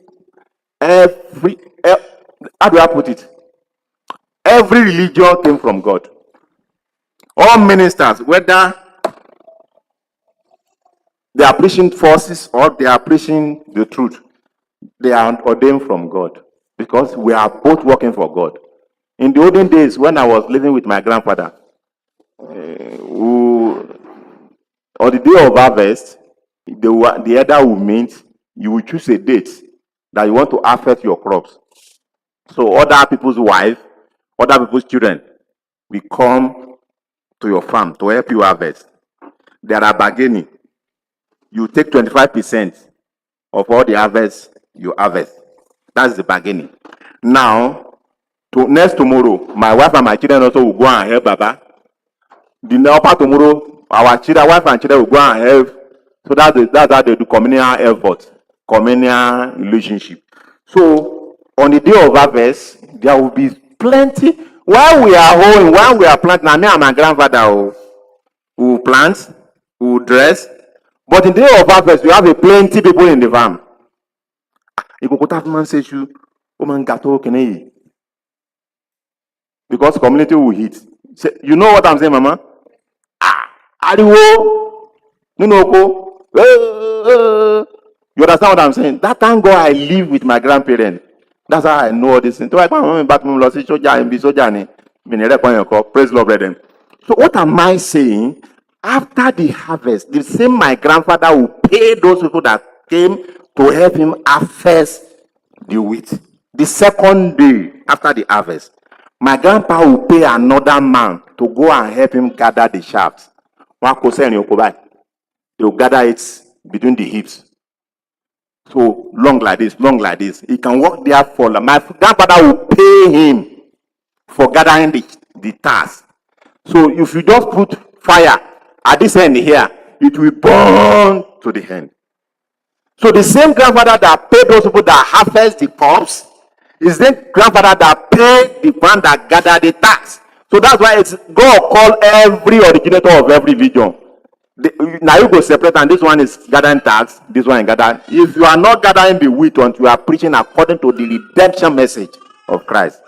how do I put it? Every religion came from God. All ministers, whether they are preaching forces or they are preaching the truth, they are ordained from God because we are both working for God. In the olden days, when I was living with my grandfather, on the day of harvest, the elder will meet. You will choose a date that you want to harvest your crops. So other people's wives Other people's children will come to your farm to help you harvest. There are bargaining. You take 25% of all the harvest you harvest. That's the bargaining. Now, next tomorrow, my wife and my children also will go and help Baba. The upper tomorrow, our children, wife and children will go and help. So that's how they do communal effort, communal relationship. So on the day of harvest, there will be plenty. While we are hoeing, while we are planting, me and my grandfather will plant, will dress. But in the day of harvest, we have a plenty people in the farm. Because community will hit. You know what I'm saying, Mama? Ariwo, you understand what I'm saying? That time God I live with my grandparents. That's how I know all this thing. So I come back to praise Lord, brethren. So what am I saying? After the harvest, the same my grandfather will pay those people that came to help him harvest the wheat. The second day after the harvest, my grandpa will pay another man to go and help him gather the shafts. They will gather it between the hips. So long like this, long like this. He can walk there for my grandfather will pay him for gathering the task. So if you just put fire at this end here, it will burn to the end. So the same grandfather that paid those people that harvest the crops is the grandfather that paid the one that gathered the tax. So that's why it's God call every originator of every vision. Now you go separate, and this one is gathering tax, this one is gathering. If you are not gathering the wheat until you are preaching according to the redemption message of Christ,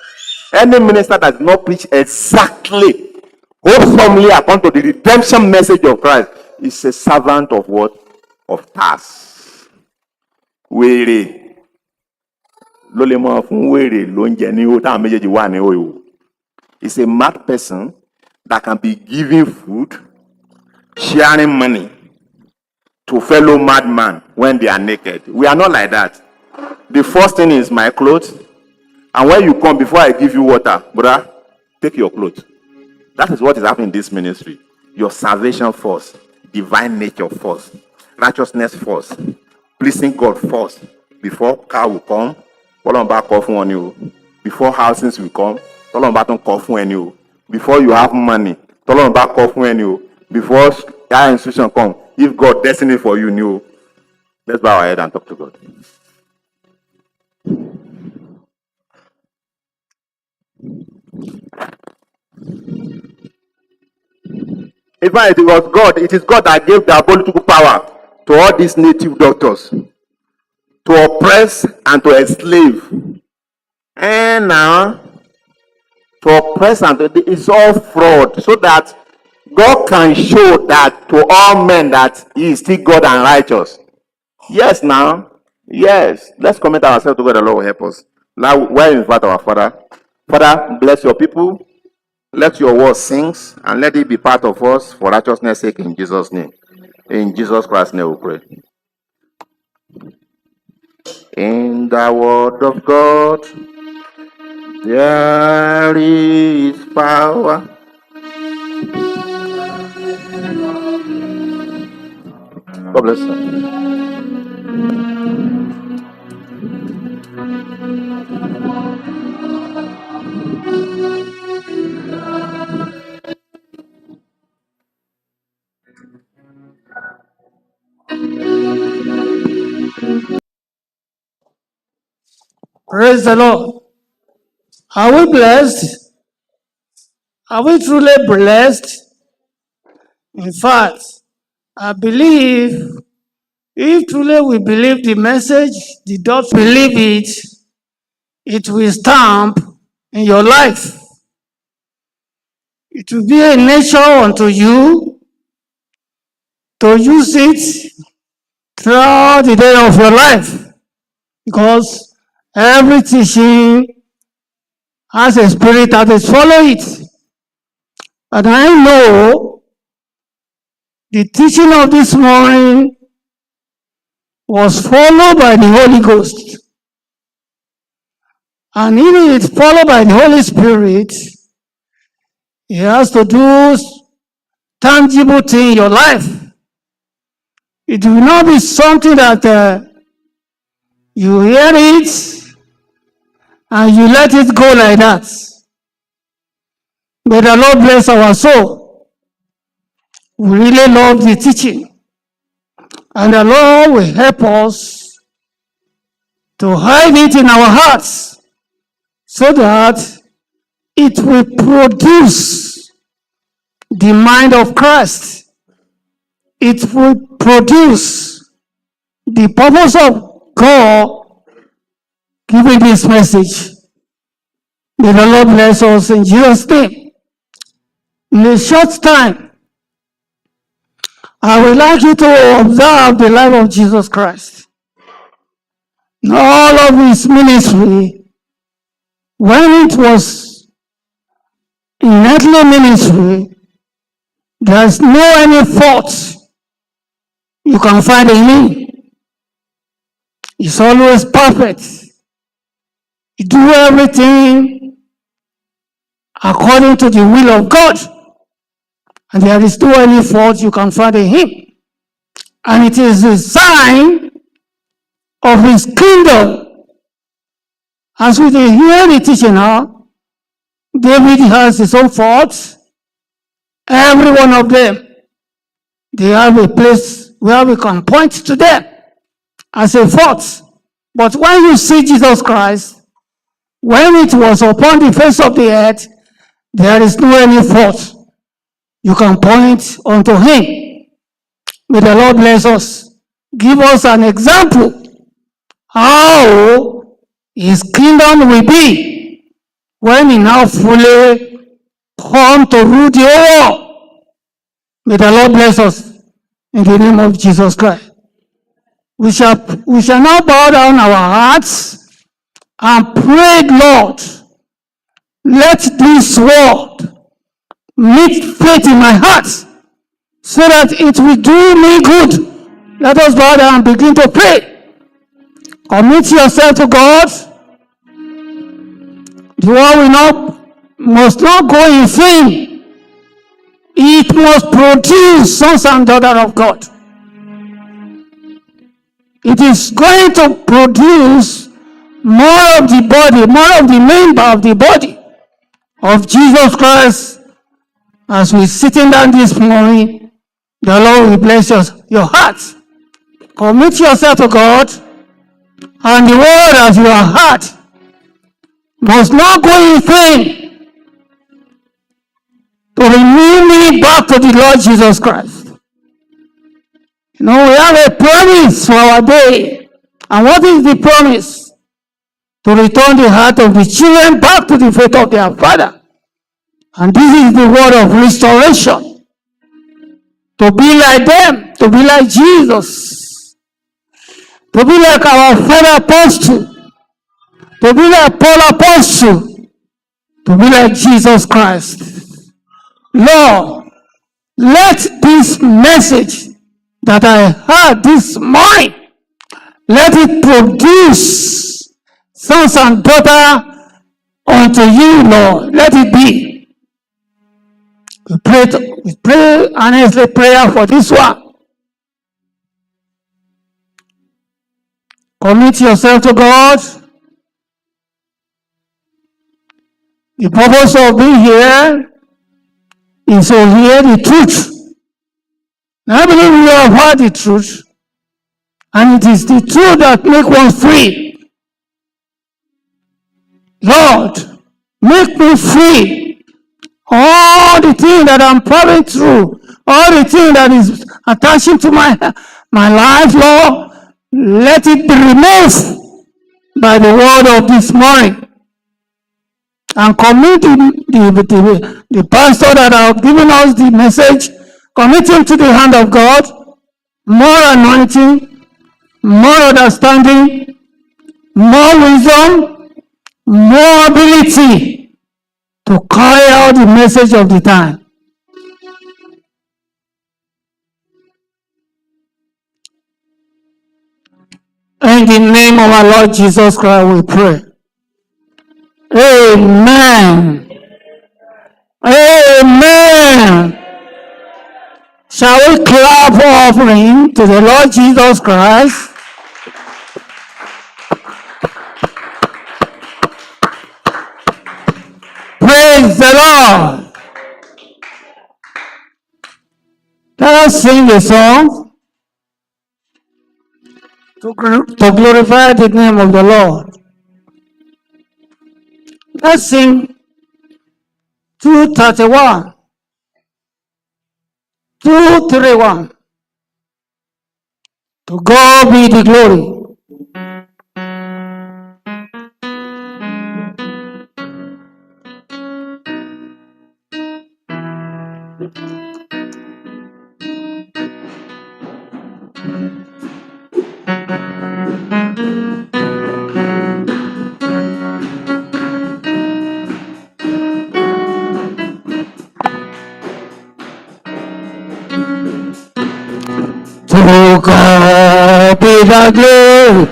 any minister that does not preach exactly, wholesomely according to the redemption message of Christ, is a servant of what? Of tax. Wèrè ló lè mọ fún wèrè ló ń jẹ ní ó táwọn méjèèjì wà ní òyò. It's a mad person that can be giving food, sharing money to fellow madman when they are naked. We are not like that. The first thing is my clothes, and when you come, before I give you water, brother, take your clothes. That is what is happening in this ministry. Your salvation first, divine nature first, righteousness first, pleasing God first. Before car will come, before houses will come, before you have money, before that institution come, if God destiny for you new, let's bow our head and talk to God. In fact, it is God that gave the political power to all these native doctors to oppress and to enslave. And now, to oppress and it's all fraud, so that God can show that to all men that He is still God and righteous. Yes, now. Yes. Let's commit ourselves to God. The Lord will help us. Now, where is invite our Father? Father, bless your people. Let your word sing, and let it be part of us for righteousness' sake in Jesus' name. In Jesus Christ's name we pray. In the word of God, there is power. God bless you. Praise the Lord. Are we blessed? Are we truly blessed? In fact, I believe if truly we believe the message, the dots believe it, it will stamp in your life. It will be a nature unto you to use it throughout the day of your life, because every teaching has a spirit that is follow it. And I know the teaching of this morning was followed by the Holy Ghost. And if it's followed by the Holy Spirit, it has to do tangible thing in your life. It will not be something that you hear it and you let it go like that. May the Lord bless our soul. We really love the teaching. And the Lord will help us to hide it in our hearts so that it will produce the mind of Christ. It will produce the purpose of God giving this message. May the Lord bless us in Jesus' name. In a short time, I would like you to observe the life of Jesus Christ. In all of his ministry, when it was in earthly ministry, there's no any fault you can find in him. He's always perfect. He do everything according to the will of God. And there is no any fault you can find in him. And it is a sign of his kingdom. As we hear the teaching now, David has his own faults. Every one of them, they have a place where we can point to them as a fault. But when you see Jesus Christ, when it was upon the face of the earth, there is no any fault you can point unto him. May the Lord bless us. Give us an example how his kingdom will be when he now fully come to rule the whole world. May the Lord bless us in the name of Jesus Christ. We shall now bow down our hearts and pray, Lord, let this word meet faith in my heart so that it will do me good. Let us bow down and begin to pray. Commit yourself to God. The word must not go in vain. It must produce sons and daughters of God. It is going to produce more of the body, more of the member of the body of Jesus Christ. As we're sitting down this morning, the Lord will bless your heart. Commit yourself to God, and the word of your heart must not go in vain to renew me back to the Lord Jesus Christ. You know, we have a promise for our day. And what is the promise? To return the heart of the children back to the faith of their father. And this is the word of restoration. To be like them, to be like Jesus, to be like our father apostle, to be like Paul apostle, to be like Jesus Christ. Lord, let this message that I heard this morning, let it produce sons and daughters unto you, Lord. Let it be. We pray earnestly prayer for this one. Commit yourself to God. The purpose of being here is to hear the truth. Now, I believe we have heard the truth, and it is the truth that makes one free. Lord, make me free. All the things that I'm passing through, all the things that is attaching to my life, Lord, let it be removed by the word of this morning. And commit the pastor that have given us the message, commit him to the hand of God, more anointing, more understanding, more wisdom, more ability to carry out the message of the time. In the name of our Lord Jesus Christ, we pray. Amen. Amen. Shall we clap offering to the Lord Jesus Christ? Praise the Lord. Let us sing a song to glorify the name of the Lord. Let's sing 231. 231. To God be the glory. To God be the glory.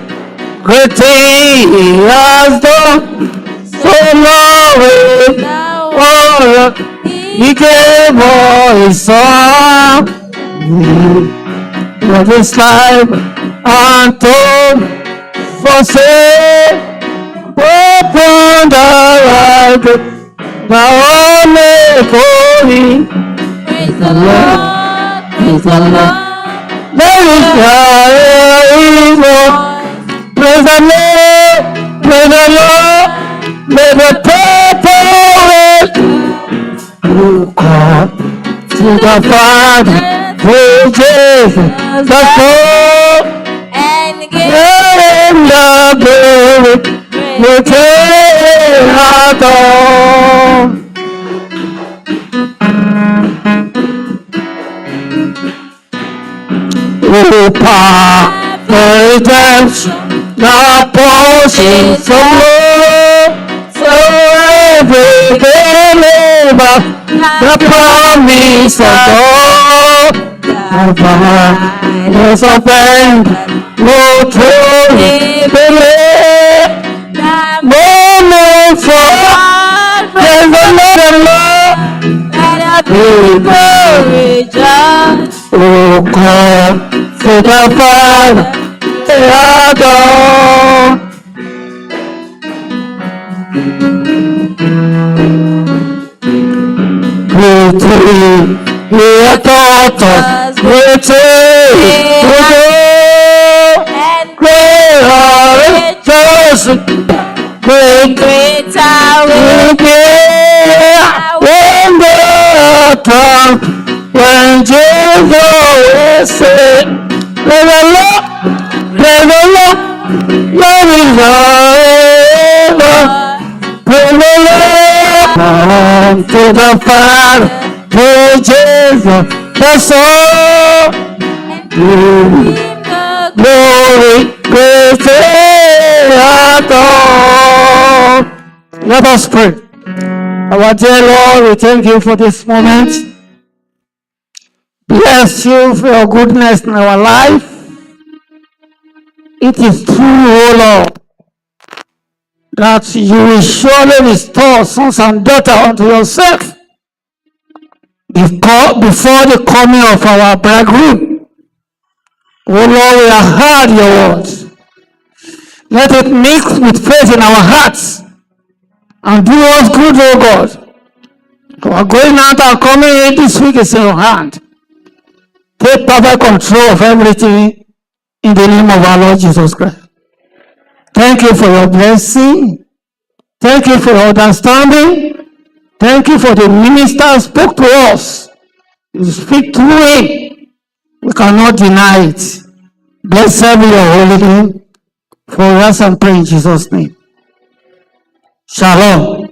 Great thing He has done. So glory. Oh, He gave all His Son. For this life untold for sin. Open the right, the only holy. Praise the Lord, praise the Lord. There is Lord. Praise the Lord, praise the Lord. May the people to God, to the Father, to Jesus, the Son, And give and the glory. We take our dawn. Oh, Power, redemption, the portions of love. So every believer, the promise of God. The promise of them, no truly believe. Moment for praise the Lord. let the people rejoice. Oh God, to the Father, they adore. Greatly, He has taught us. Greatly, we do. And Great are rejoicing. Great great are we. we give. When the time, when Jesus is said, praise the Lord, praise the Lord, love is forever. Praise the Lord, to the Father, to Jesus, the Son, glory, grace, and adore. Let us pray. Our dear Lord, we thank you for this moment. Bless you for your goodness in our life. It is true, O Lord, that you will surely restore sons and daughters unto yourself before the coming of our bridegroom. O Lord, we have heard your words. Let it mix with faith in our hearts and do us good, O God. Our going out and coming in this week is in your hand. Take perfect control of everything in the name of our Lord Jesus Christ. Thank you for your blessing. Thank you for your understanding. Thank you for the minister who spoke to us. You speak through him. We cannot deny it. Blessed be your holy name. For us and pray in Jesus' name. Shalom.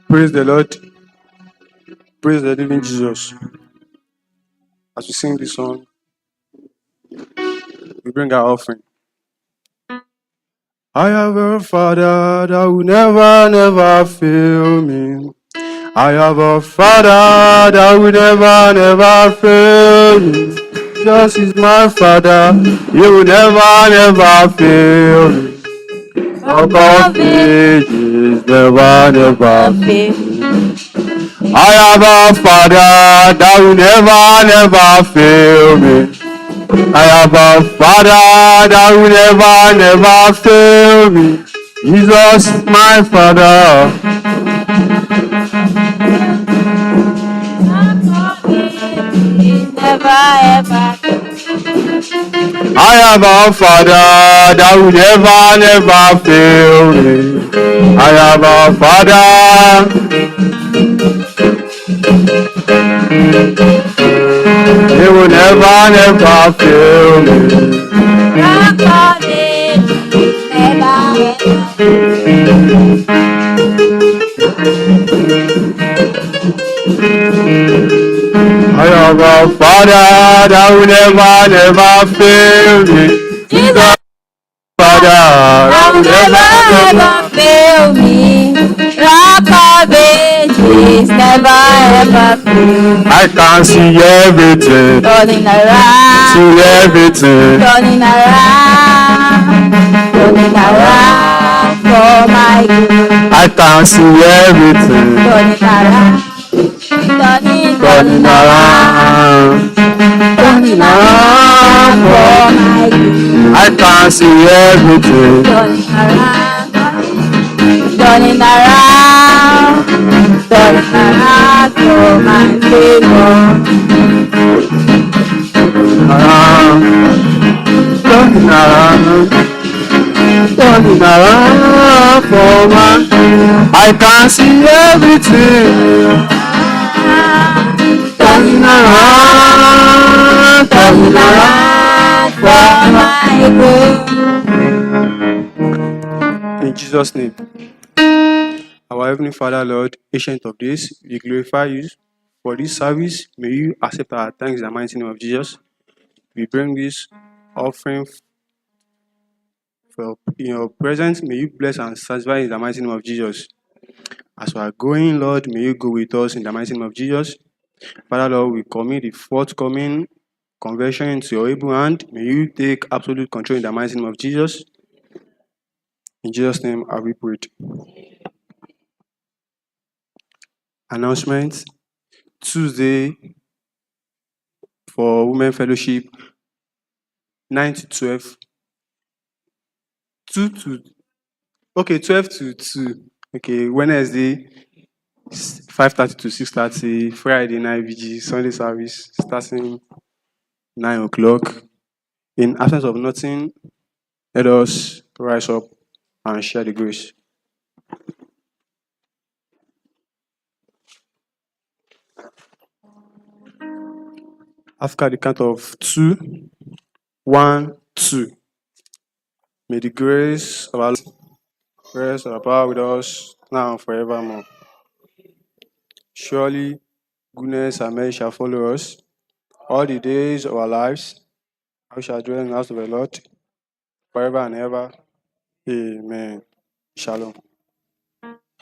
Praise the Lord. Praise the living Jesus. As we sing this song, we bring our offering. I have a Father that will never, never fail me. I have a Father that will never, never fail me. Jesus is my Father, He will never, never fail me. Rock of ages, never, never fail me. I have a Father that will never, never fail me. I have a Father that will never, never fail me. Jesus is my Father. I have a Father that will never, never fail me. I have a Father. He will never, never fail me. I have a Father that will never, never fail me. Jesus, Father, that will never, never fail me. Rock of ages, never ever fail. I can see everything, turning around, see everything, turning around for my good. I can see everything, turning around, turning around, turning around for my good. I can see everything, turning around, turning around, turning around for my favor. Turning around, turning around for my. I can see everything. Turning around for my good. In Jesus' name. Our Heavenly Father, Lord, Ancient of Days, we glorify you for this service. May you accept our thanks in the mighty name of Jesus. We bring this offering in your presence. May you bless and satisfy in the mighty name of Jesus. As we are going, Lord, may you go with us in the mighty name of Jesus. Father, Lord, we commit the forthcoming conversion into your able hand. May you take absolute control in the mighty name of Jesus. In Jesus' name, I will pray. Announcement. Tuesday for Women Fellowship, 9 to 12. 12 to 2. Okay, Wednesday, 5:30 to 6:30. Friday night VG, Sunday service starting 9 o'clock. In absence of nothing, let us rise up and share the grace. After the count of 2, 1, 2. May the grace of our Lord rest and abide with us now and forevermore. Surely, goodness and mercy shall follow us all the days of our lives. We shall dwell in the house of the Lord forever and ever. Amen. Shalom.